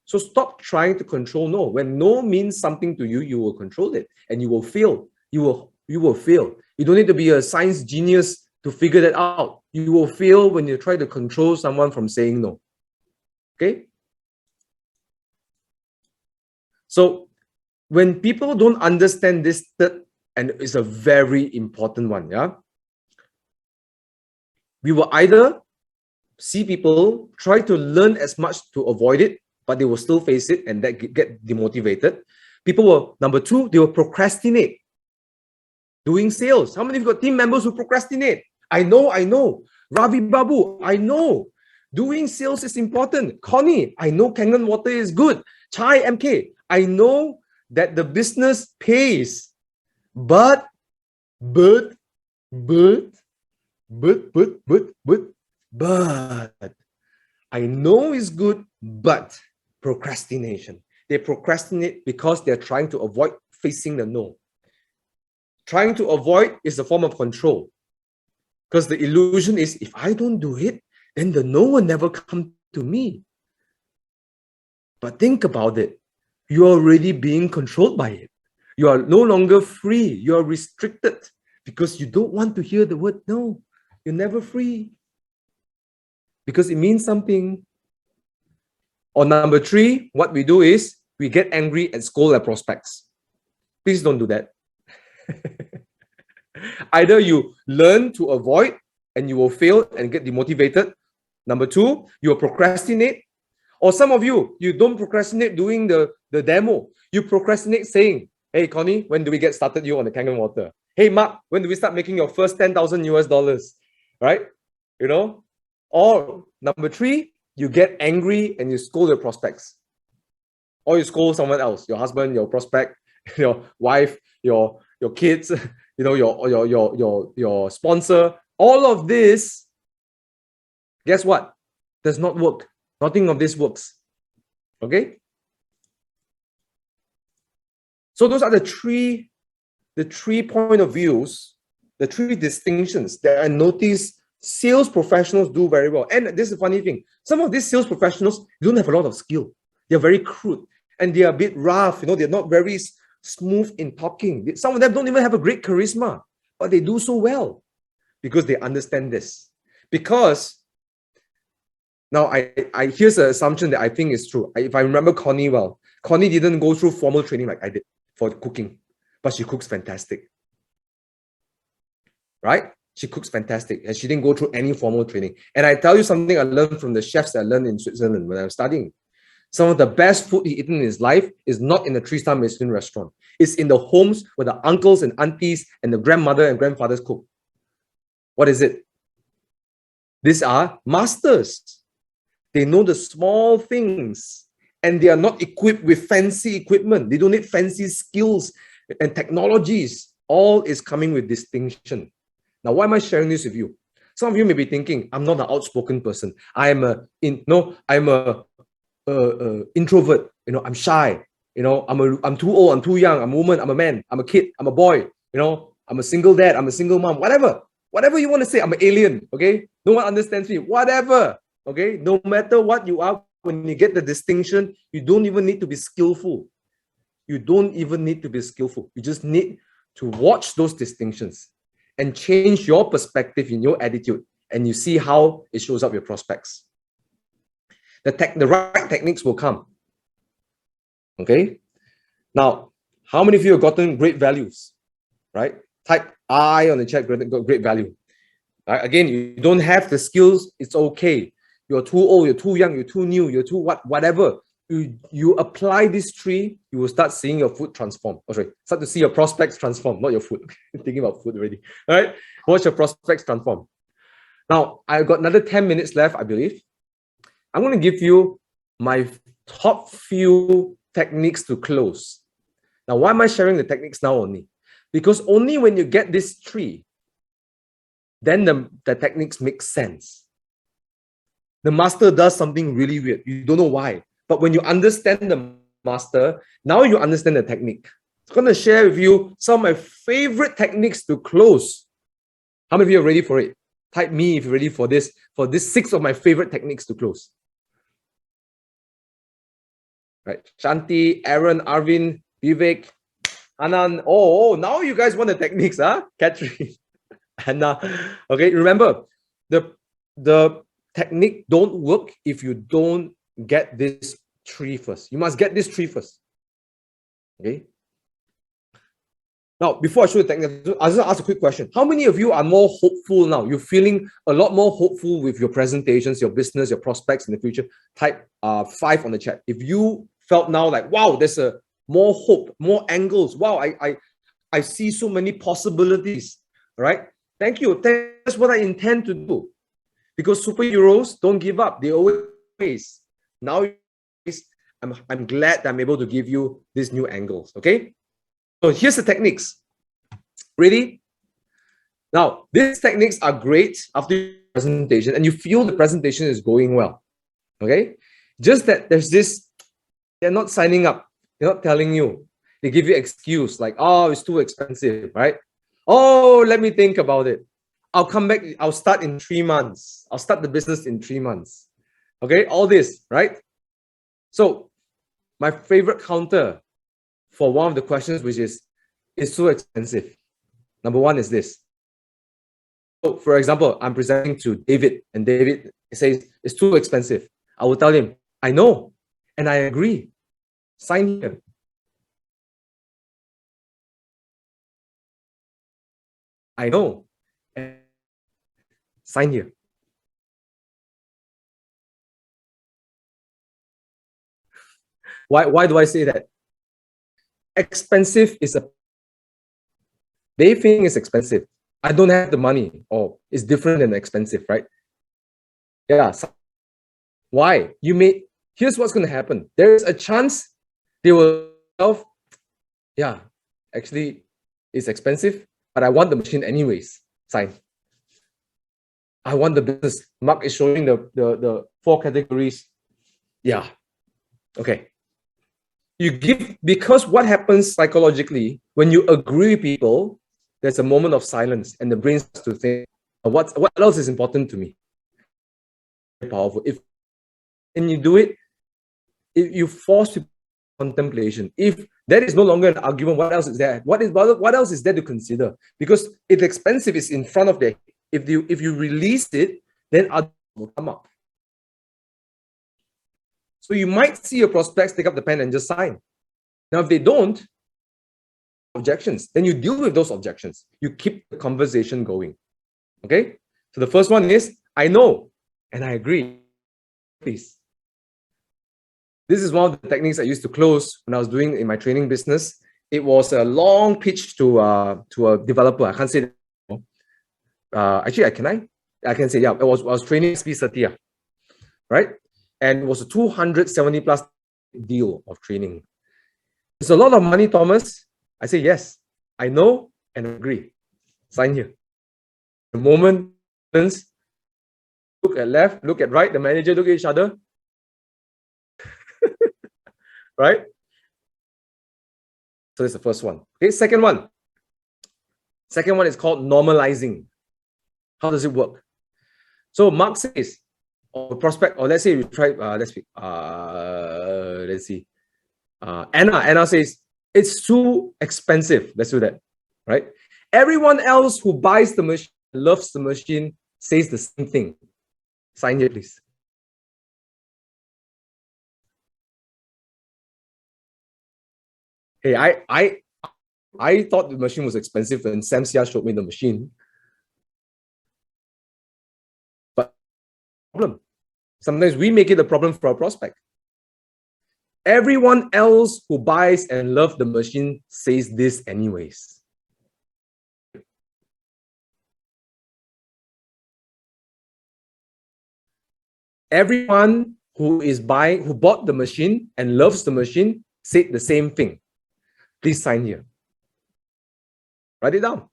So stop trying to control no. When no means something to you, you will control it and you will fail. You will fail. You don't need to be a science genius to figure that out. You will fail when you try to control someone from saying no. Okay? So when people don't understand this third, and it's a very important one, yeah? We will either see people try to learn as much to avoid it, but they will still face it and that get demotivated. People will, number two, they will procrastinate doing sales. How many of you got team members who procrastinate? I know. Ravi Babu, I know. Doing sales is important. Connie, I know Kangen water is good. Chai MK, I know that the business pays. But I know it's good, but procrastination. They procrastinate because they're trying to avoid facing the no. Trying to avoid is a form of control. Because the illusion is, if I don't do it, then the no will never come to me. But think about it. You're already being controlled by it. You are no longer free. You are restricted because you don't want to hear the word no. You're never free because it means something. Or number three, what we do is we get angry and scold our prospects. Please don't do that. Either you learn to avoid and you will fail and get demotivated. Number two, you will procrastinate. Or some of you, you don't procrastinate doing the demo. You procrastinate saying, hey, Connie, when do we get started you on the Kangen water? Hey, Mark, when do we start making your first 10,000 US dollars? Right? You know? Or number three, you get angry and you scold your prospects. Or you scold someone else, your husband, your prospect, your wife, your kids, your sponsor. All of this, guess what? Does not work. Nothing of this works. Okay? So those are the three point of views, the three distinctions that I notice sales professionals do very well. And this is a funny thing. Some of these sales professionals don't have a lot of skill. They're very crude and they are a bit rough. They're not very smooth in talking. Some of them don't even have a great charisma, but they do so well because they understand this. Because now I here's an assumption that I think is true. If I remember Connie well, Connie didn't go through formal training like I did for cooking, but she cooks fantastic. Right? She cooks fantastic and she didn't go through any formal training. And I tell you something I learned from the chefs that I learned in Switzerland when I was studying. Some of the best food he eaten in his life is not in a 3-star Michelin restaurant. It's in the homes where the uncles and aunties and the grandmother and grandfathers cook. What is it? These are masters. They know the small things and they are not equipped with fancy equipment. They don't need fancy skills. And technologies, all is coming with distinction. Now, why am I sharing this with you? Some of you may be thinking, I'm not an outspoken person. I'm a introvert. I'm shy. I'm too old. I'm too young. I'm a woman. I'm a man. I'm a kid. I'm a boy. I'm a single dad. I'm a single mom. Whatever you want to say. I'm an alien. Okay, no one understands me. Whatever. Okay, no matter what you are, when you get the distinction, you don't even need to be skillful. You don't even need to be skillful. You just need to watch those distinctions and change your perspective in your attitude, and you see how it shows up your prospects. The right techniques will come. Okay. Now, how many of you have gotten great values? Right? Type I on the chat. Great value. Right? Again, you don't have the skills. It's okay. You're too old. You're too young. You're too new. You're too whatever. You apply this tree, you will start seeing your food transform. Oh, sorry, start to see your prospects transform, not your food. Thinking about food already. All right, watch your prospects transform. Now, I've got another 10 minutes left, I believe. I'm going to give you my top few techniques to close. Now, why am I sharing the techniques now only? Because only when you get this tree, then the techniques make sense. The master does something really weird. You don't know why. But when you understand the master, now you understand the technique. I'm going to share with you some of my favorite techniques to close. How many of you are ready for it? Type me if you're ready for this 6 of my favorite techniques to close. Right. Shanti, Aaron, Arvin, Vivek, Anand. Oh, now you guys want the techniques, huh? Catherine, Anna. Okay, remember, the technique don't work if you don't get this tree first. You must get this tree first. Okay. Now, before I show the technique, I'll just ask a quick question. How many of you are more hopeful now? You're feeling a lot more hopeful with your presentations, your business, your prospects in the future? Type 5 on the chat. If you felt now like, wow, there's a more hope, more angles. Wow, I see so many possibilities. All right. Thank you. That's what I intend to do. Because superheroes don't give up. They always. Now, I'm glad that I'm able to give you these new angles. Okay. So here's the techniques. Ready? Now, these techniques are great after your presentation and you feel the presentation is going well. Okay. Just that there's this, they're not signing up. They're not telling you. They give you excuse like, oh, it's too expensive, right? Oh, let me think about it. I'll come back. I'll start in 3 months. I'll start the business in 3 months. Okay, all this, right? So my favorite counter for one of the questions, which is, it's so expensive. Number one is this. So for example, I'm presenting to David and David says, it's too expensive. I will tell him, I know, and I agree. Sign here. I know. And sign here. Why do I say that? Expensive is they think it's expensive. I don't have the money. Oh, it's different than expensive, right? Yeah. Why? Here's what's going to happen. There is a chance they will, yeah, actually it's expensive, but I want the machine anyways. Sign. I want the business. Mark is showing the 4 categories. Yeah. Okay. You give, because what happens psychologically when you agree with people, there's a moment of silence and the brain starts to think, what else is important to me? Very powerful. And you do it, if you force contemplation. If that is no longer an argument, what else is there? What else is there to consider? Because if expensive is in front of them, if you release it, then others will come up. So you might see your prospects take up the pen and just sign. Now, if they don't, objections, then you deal with those objections. You keep the conversation going. Okay? So the first one is, I know and I agree. Please. This is one of the techniques I used to close when I was doing in my training business. It was a long pitch to a developer. I can't say that. Actually, I can say, yeah, I was training SP Satya, right? And it was a 270 plus deal of training. It's a lot of money, Thomas. I say yes, I know and agree. Sign here. The moment, look at left, look at right, the manager look at each other. Right? So that's the first one. Okay, second one. Second one is called normalizing. How does it work? So Mark says, or prospect, or let's say we try, let's see. Anna says, it's too expensive. Let's do that, right? Everyone else who buys the machine, loves the machine, says the same thing. Sign here, please. Hey, I thought the machine was expensive when Sam Sia showed me the machine. But problem. Sometimes we make it a problem for our prospect. Everyone else who buys and loves the machine says this anyways. Everyone who bought the machine and loves the machine said the same thing. Please sign here. Write it down.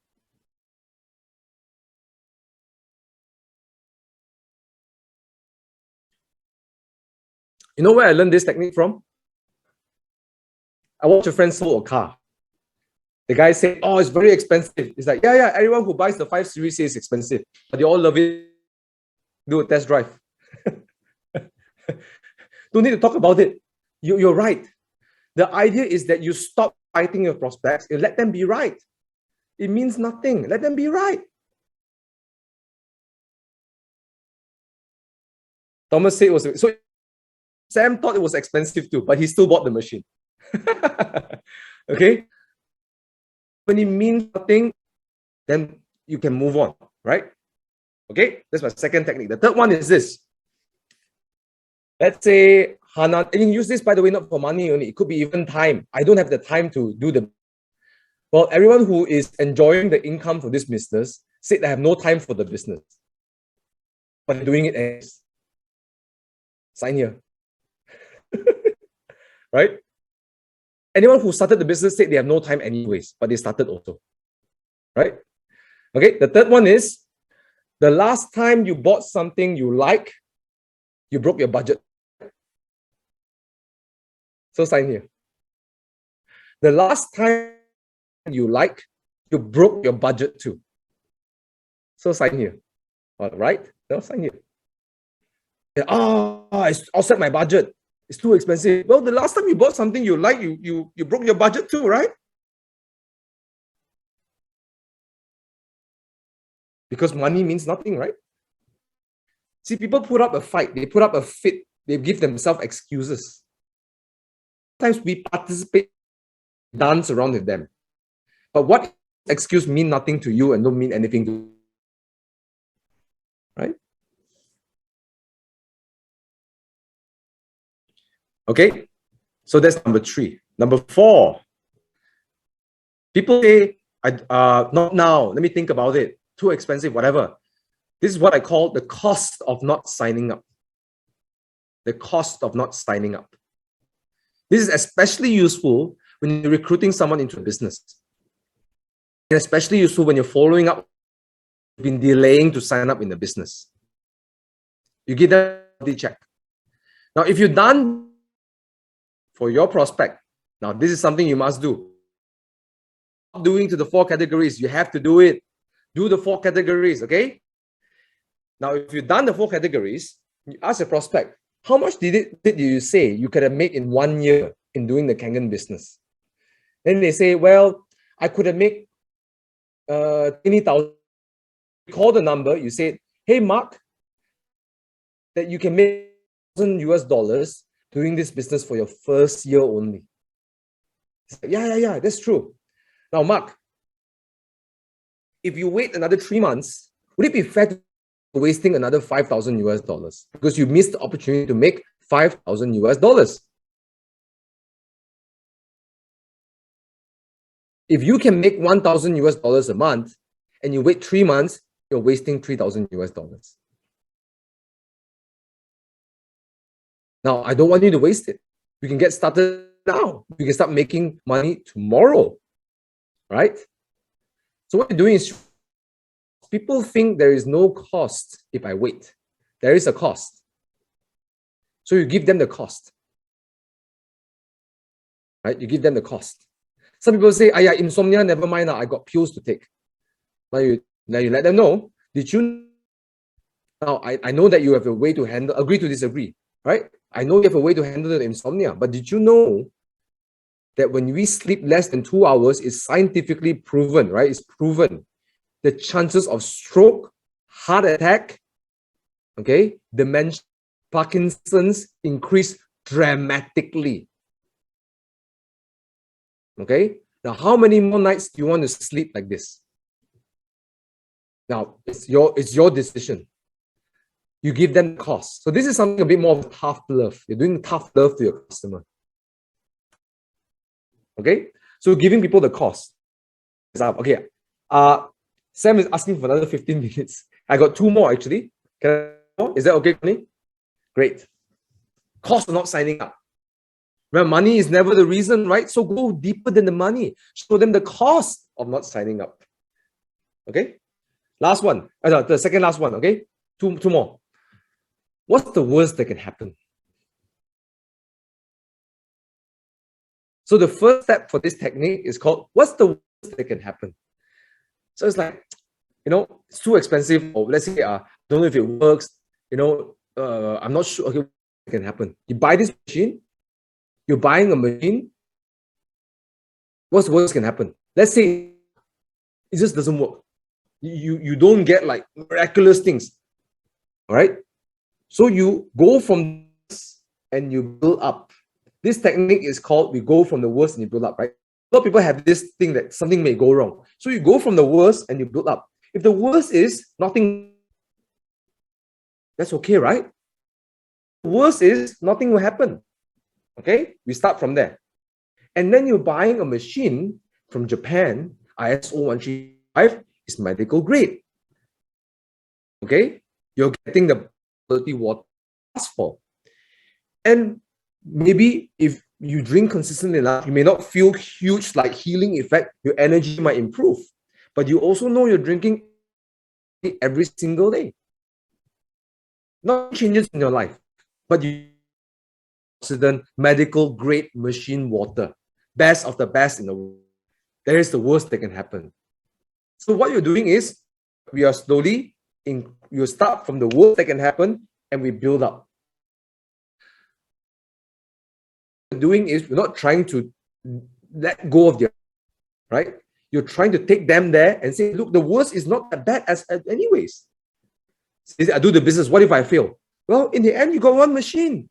You know where I learned this technique from? I watched a friend sold a car. The guy said, oh, it's very expensive. It's like, yeah, everyone who buys the 5 Series says it's expensive, but they all love it. Do a test drive. Don't need to talk about it. You're right. The idea is that you stop fighting your prospects and let them be right. It means nothing. Let them be right. Thomas said it was so. Sam thought it was expensive too, but he still bought the machine. Okay? When it means nothing, then you can move on, right? Okay? That's my second technique. The third one is this. Let's say Hana, and you can use this, by the way, not for money only. It could be even time. I don't have the time to do the. Well, everyone who is enjoying the income for this business said they have no time for the business, but they're doing it anyways. Sign here. Right? Anyone who started the business said they have no time anyways, but they started also. Right? Okay, the third one is the last time you bought something you like, you broke your budget. So sign here. The last time you like, you broke your budget too. So sign here. All right? No, sign here. I offset my budget. It's too expensive. Well, the last time you bought something you like, you broke your budget too, right? Because money means nothing, right? See, people put up a fight, they put up a fit, they give themselves excuses. Sometimes we participate, dance around with them. But what excuse mean nothing to you and don't mean anything to you, right? Okay, so that's number 3. Number 4, people say, not now, let me think about it, too expensive, whatever. This is what I call the cost of not signing up. The cost of not signing up. This is especially useful when you're recruiting someone into a business. And especially useful when you're following up, you've been delaying to sign up in the business. You give them the check. Now, if you're done for your prospect, now this is something you must do. Doing to the 4 categories, you have to do it. Do the 4 categories, okay? Now, if you've done the 4 categories, you ask a prospect, how much did you say you could have made in 1 year in doing the Kangen business? Then they say, well, I could have made 20,000. Call the number, you say, hey, Mark, that you can make $1,000 doing this business for your first year only. Like, yeah, that's true. Now, Mark, if you wait another 3 months, would it be fair to wasting another $5,000 because you missed the opportunity to make $5,000? If you can make $1,000 a month and you wait 3 months, you're wasting $3,000. Now, I don't want you to waste it. You can get started now. You can start making money tomorrow. right? So what you're doing is, people think there is no cost if I wait. There is a cost. So you give them the cost, right? You give them the cost. Some people say, "Ah, yeah, insomnia, never mind. I got pills to take." Now you let them know. Did you? Now I know that you have a way to handle. Agree to disagree, right? I know you have a way to handle the insomnia, but did you know that when we sleep less than 2 hours, it's scientifically proven, right? It's proven the chances of stroke, heart attack, okay, dementia, Parkinson's increase dramatically. Okay, now how many more nights do you want to sleep like this? Now it's your decision. You give them the cost. So this is something a bit more of tough love. You're doing tough love to your customer. Okay, so giving people the cost. Okay, Sam is asking for another 15 minutes. I got 2 more actually. Is that okay, Connie? Great. Cost of not signing up. Remember, money is never the reason, right? So go deeper than the money. Show them the cost of not signing up. Okay? Last one. The second last one, okay? Two more. What's the worst that can happen? So the first step for this technique is called, what's the worst that can happen? So it's like, it's too expensive, or let's say, I don't know if it works, I'm not sure. Okay, what can happen? You buy this machine, you're buying a machine, what's the worst can happen? Let's say it just doesn't work. You don't get like miraculous things. All right. So you go from this and you build up. This technique is called, we go from the worst and you build up, right? A lot of people have this thing that something may go wrong. So you go from the worst and you build up. If the worst is nothing, that's okay, right? The worst is nothing will happen. Okay, we start from there. And then you're buying a machine from Japan, ISO 135 is medical grade. Okay, you're getting the quality water asked for. And maybe if you drink consistently enough, you may not feel huge like healing effect, your energy might improve. But you also know you're drinking every single day. Not changes in your life, but you medical grade machine water, best of the best in the world. There is the worst that can happen. So what you're doing is, we are slowly you start from the worst that can happen and we build up. What we're doing is, we're not trying to let go of their, right? You're trying to take them there and say, look, the worst is not that bad as anyways. I do the business, what if I fail? Well, in the end, you got one machine.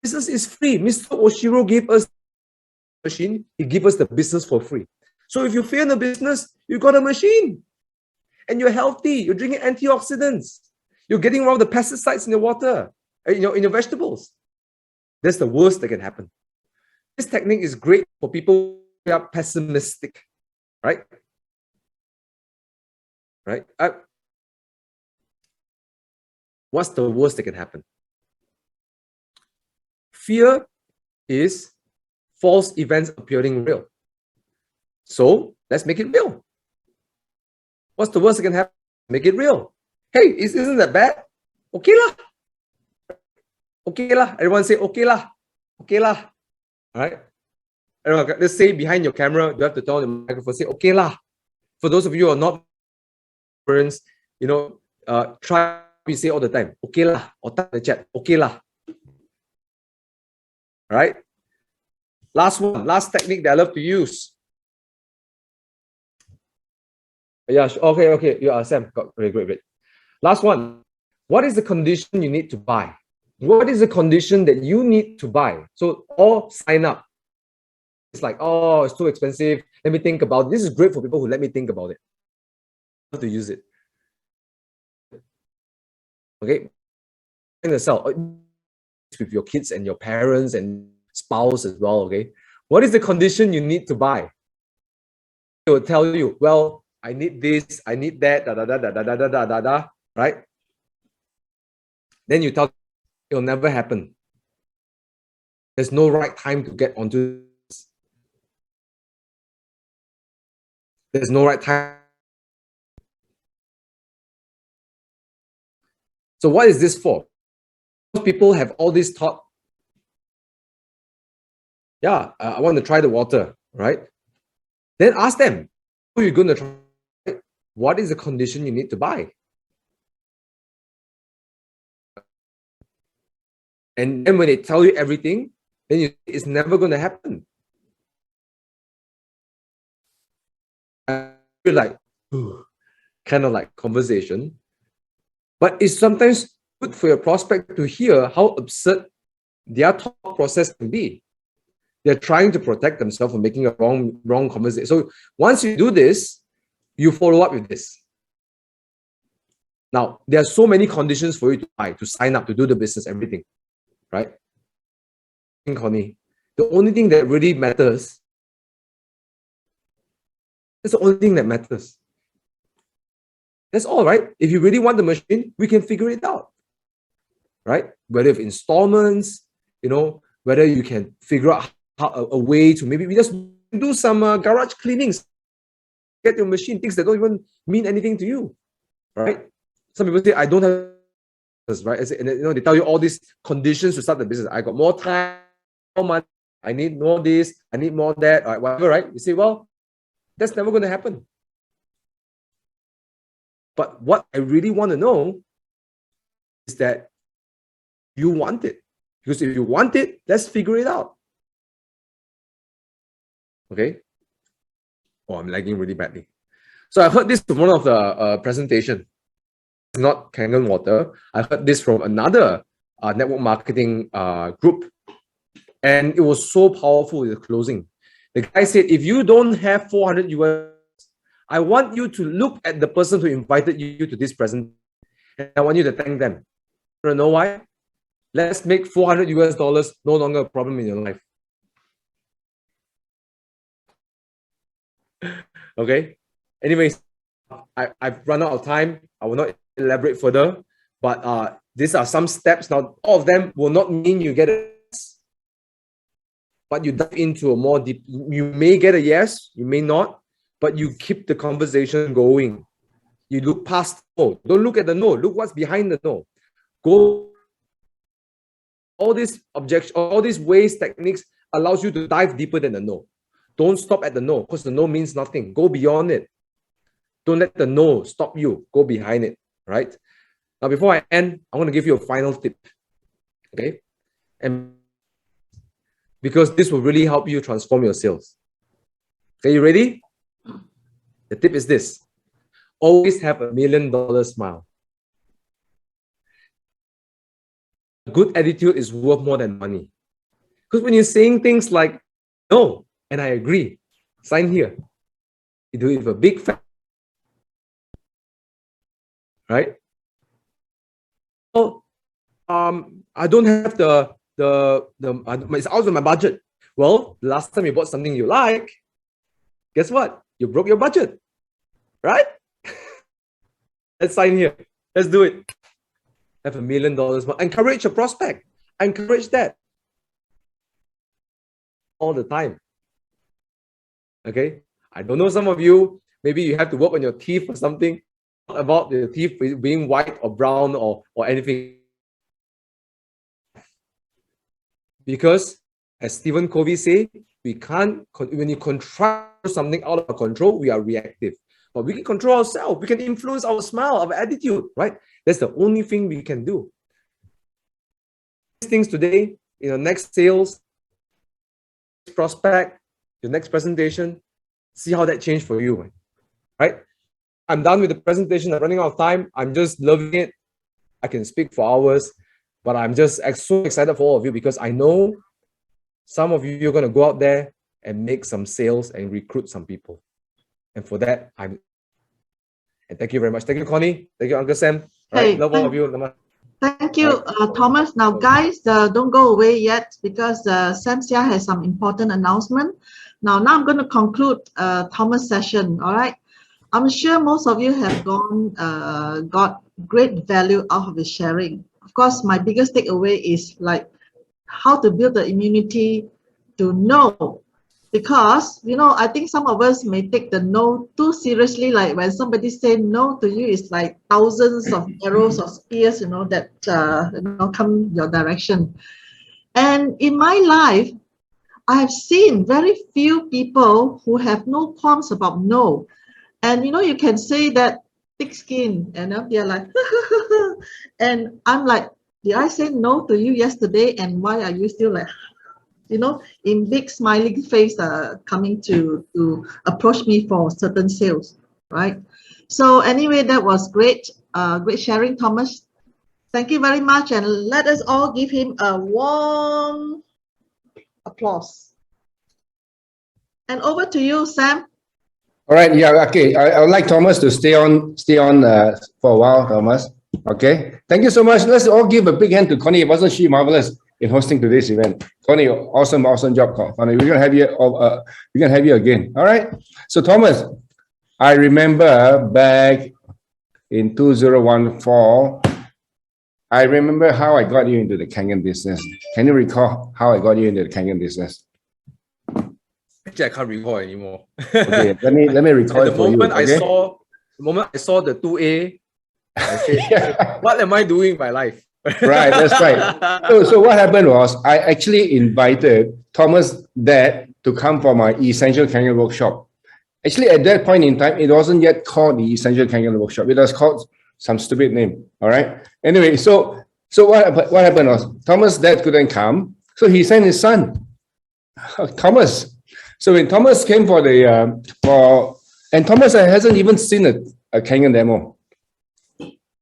Business is free. Mr. Oshiro gave us the machine, he gave us the business for free. So if you fail in the business, you got a machine. And you're healthy, you're drinking antioxidants, you're getting rid of the pesticides in your water, in your vegetables. That's the worst that can happen. This technique is great for people who are pessimistic, right? Right? What's the worst that can happen? Fear is false events appearing real. So let's make it real. What's the worst that can happen? Make it real. Hey, isn't that bad? Okay lah. Okay lah. Everyone say okay lah. Okay lah. All right. Everyone, let's say behind your camera, you have to turn on the microphone. Say okay lah. For those of you who are not friends, try we say all the time. Okay lah. Or type in the chat. Okay lah. All right. Last one. Last technique that I love to use. Yeah. Okay. You are Sam. Great. Last one. What is the condition you need to buy? What is the condition that you need to buy? So, or sign up. It's like, oh, it's too expensive. Let me think about it. This is great for people who let me think about it. How to use it. Okay. In the cell with your kids and your parents and spouse as well. Okay. What is the condition you need to buy? They will tell you, well, I need this, I need that, right? Then you tell, it'll never happen. There's no right time to get onto this. There's no right time. So what is this for? Most people have all this thought. Yeah, I want to try the water, right? Then ask them, who are you going to try? What is the condition you need to buy? And then when they tell you everything, then it's never going to happen. I feel like, kind of like conversation. But it's sometimes good for your prospect to hear how absurd their thought process can be. They're trying to protect themselves from making a wrong conversation. So once you do this, you follow up with this. Now, there are so many conditions for you to buy, to sign up, to do the business, everything, right? Connie, the only thing that really matters, that's the only thing that matters. That's all, right? If you really want the machine, we can figure it out, right? Whether if installments, whether you can figure out a way to maybe we just do some garage cleanings, get your machine, things that don't even mean anything to you, right? Some people say, I don't have this, right? And they tell you all these conditions to start the business. I got more time, more money, I need more this, I need more that, or whatever, right? You say, well, that's never going to happen. But what I really want to know is that you want it. Because if you want it, let's figure it out. Okay? Oh, I'm lagging really badly. So I heard this from one of the presentation. It's not Kangen Water. I heard this from another network marketing group. And it was so powerful in the closing. The guy said, if you don't have 400 US, I want you to look at the person who invited you to this presentation. And I want you to thank them. You know why? Let's make 400 US dollars no longer a problem in your life. Okay. Anyways, I've run out of time. I will not elaborate further. But these are some steps. Now, all of them will not mean you get a yes, but you dive into a more deep. You may get a yes, you may not, but you keep the conversation going. You look past the no. Don't look at the no. Look what's behind the no. Go. All these objections, all these ways, techniques allows you to dive deeper than the no. Don't stop at the no, because the no means nothing. Go beyond it. Don't let the no stop you. Go behind it, right? Now, before I end, I want to give you a final tip, okay? And because this will really help you transform your sales. Okay, you ready? The tip is this. Always have $1 million smile. A good attitude is worth more than money. Because when you're saying things like, no, and I agree, sign here. You do it with a big fat, right? Oh, I don't have it's out of my budget. Well, the last time you bought something you like, guess what? You broke your budget, right? Let's sign here. Let's do it. Have $1 million more. Encourage a prospect. Encourage that all the time. Okay? I don't know, some of you, maybe you have to work on your teeth or something. Not about the teeth being white or brown or anything. Because as Stephen Covey say, we can't, when you control something out of our control, we are reactive. But we can control ourselves. We can influence our smile, our attitude, right? That's the only thing we can do. These things today, in your next sales, prospect, your next presentation, see how that changed for you, right? I'm done with the presentation. I'm running out of time. I'm just loving it. I can speak for hours, but I'm just so excited for all of you because I know some of you are going to go out there and make some sales and recruit some people. And for that, and thank you very much. Thank you, Connie. Thank you, Uncle Sam. Right, love all of you. Thank you, Thomas. Now, guys, don't go away yet because Sam Sia has some important announcement. Now I'm going to conclude Thomas' session. All right. I'm sure most of you have got great value out of his sharing. Of course, my biggest takeaway is like how to build the immunity to know Because, you know, I think some of us may take the no too seriously. Like when somebody say no to you, it's like thousands of arrows or spears, you know, that, come your direction. And in my life, I have seen very few people who have no qualms about no. And, you know, you can say that thick skin, and they're like, and I'm like, did I say no to you yesterday? And why are you still like, you know, in big smiling face coming to approach me for certain sales, right? So anyway, that was great, great sharing, Thomas. Thank you very much, and let us all give him a warm applause. And over to you, Sam. All right. Yeah. Okay. I would like Thomas to stay on for a while, Thomas. Okay. Thank you so much. Let's all give a big hand to Connie. Wasn't she marvelous in hosting today's event? Connie, awesome job, Connie. We're gonna have you. We're gonna have you again. All right. So Thomas, I remember back in 2014. I remember how I got you into the Kangen business. Can you recall how I got you into the Kangen business? Actually, I can't recall anymore. Okay, let me recall it for you. Okay? The moment I saw the 2A, I said, what am I doing in my life? Right, that's right. So what happened was I actually invited Thomas' dad to come for my Essential Kangen workshop. Actually, at that point in time, it wasn't yet called the Essential Kangen workshop. It was called some stupid name. All right. Anyway, so what happened was Thomas' dad couldn't come, so he sent his son, Thomas. So when Thomas came for and Thomas hasn't even seen a Kangen demo,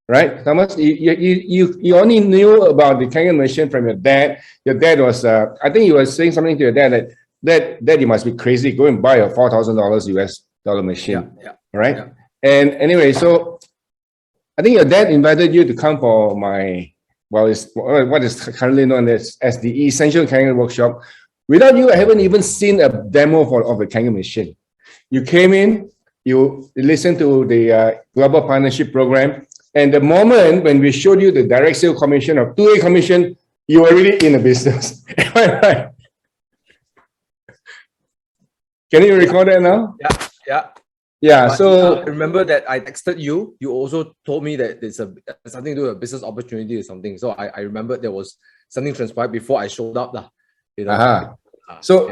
right? Thomas, you only knew about the Kangen machine from your dad. Your dad was, I think he was saying something to your dad that you must be crazy, go and buy a $4,000 US dollar machine, right? Yeah. And anyway, so I think your dad invited you to come for what is currently known as the Essential Kangen workshop. Without you, I haven't even seen a demo of a Kangen machine. You came in, you listened to the Global Partnership Program, and the moment when we showed you the direct sale commission or 2A commission, you were already in the business. Right? Can you recall that now? Yeah. So I remember that I texted you. You also told me that there's something to do with a business opportunity or something. So I remember there was something transpired before I showed up. You know? So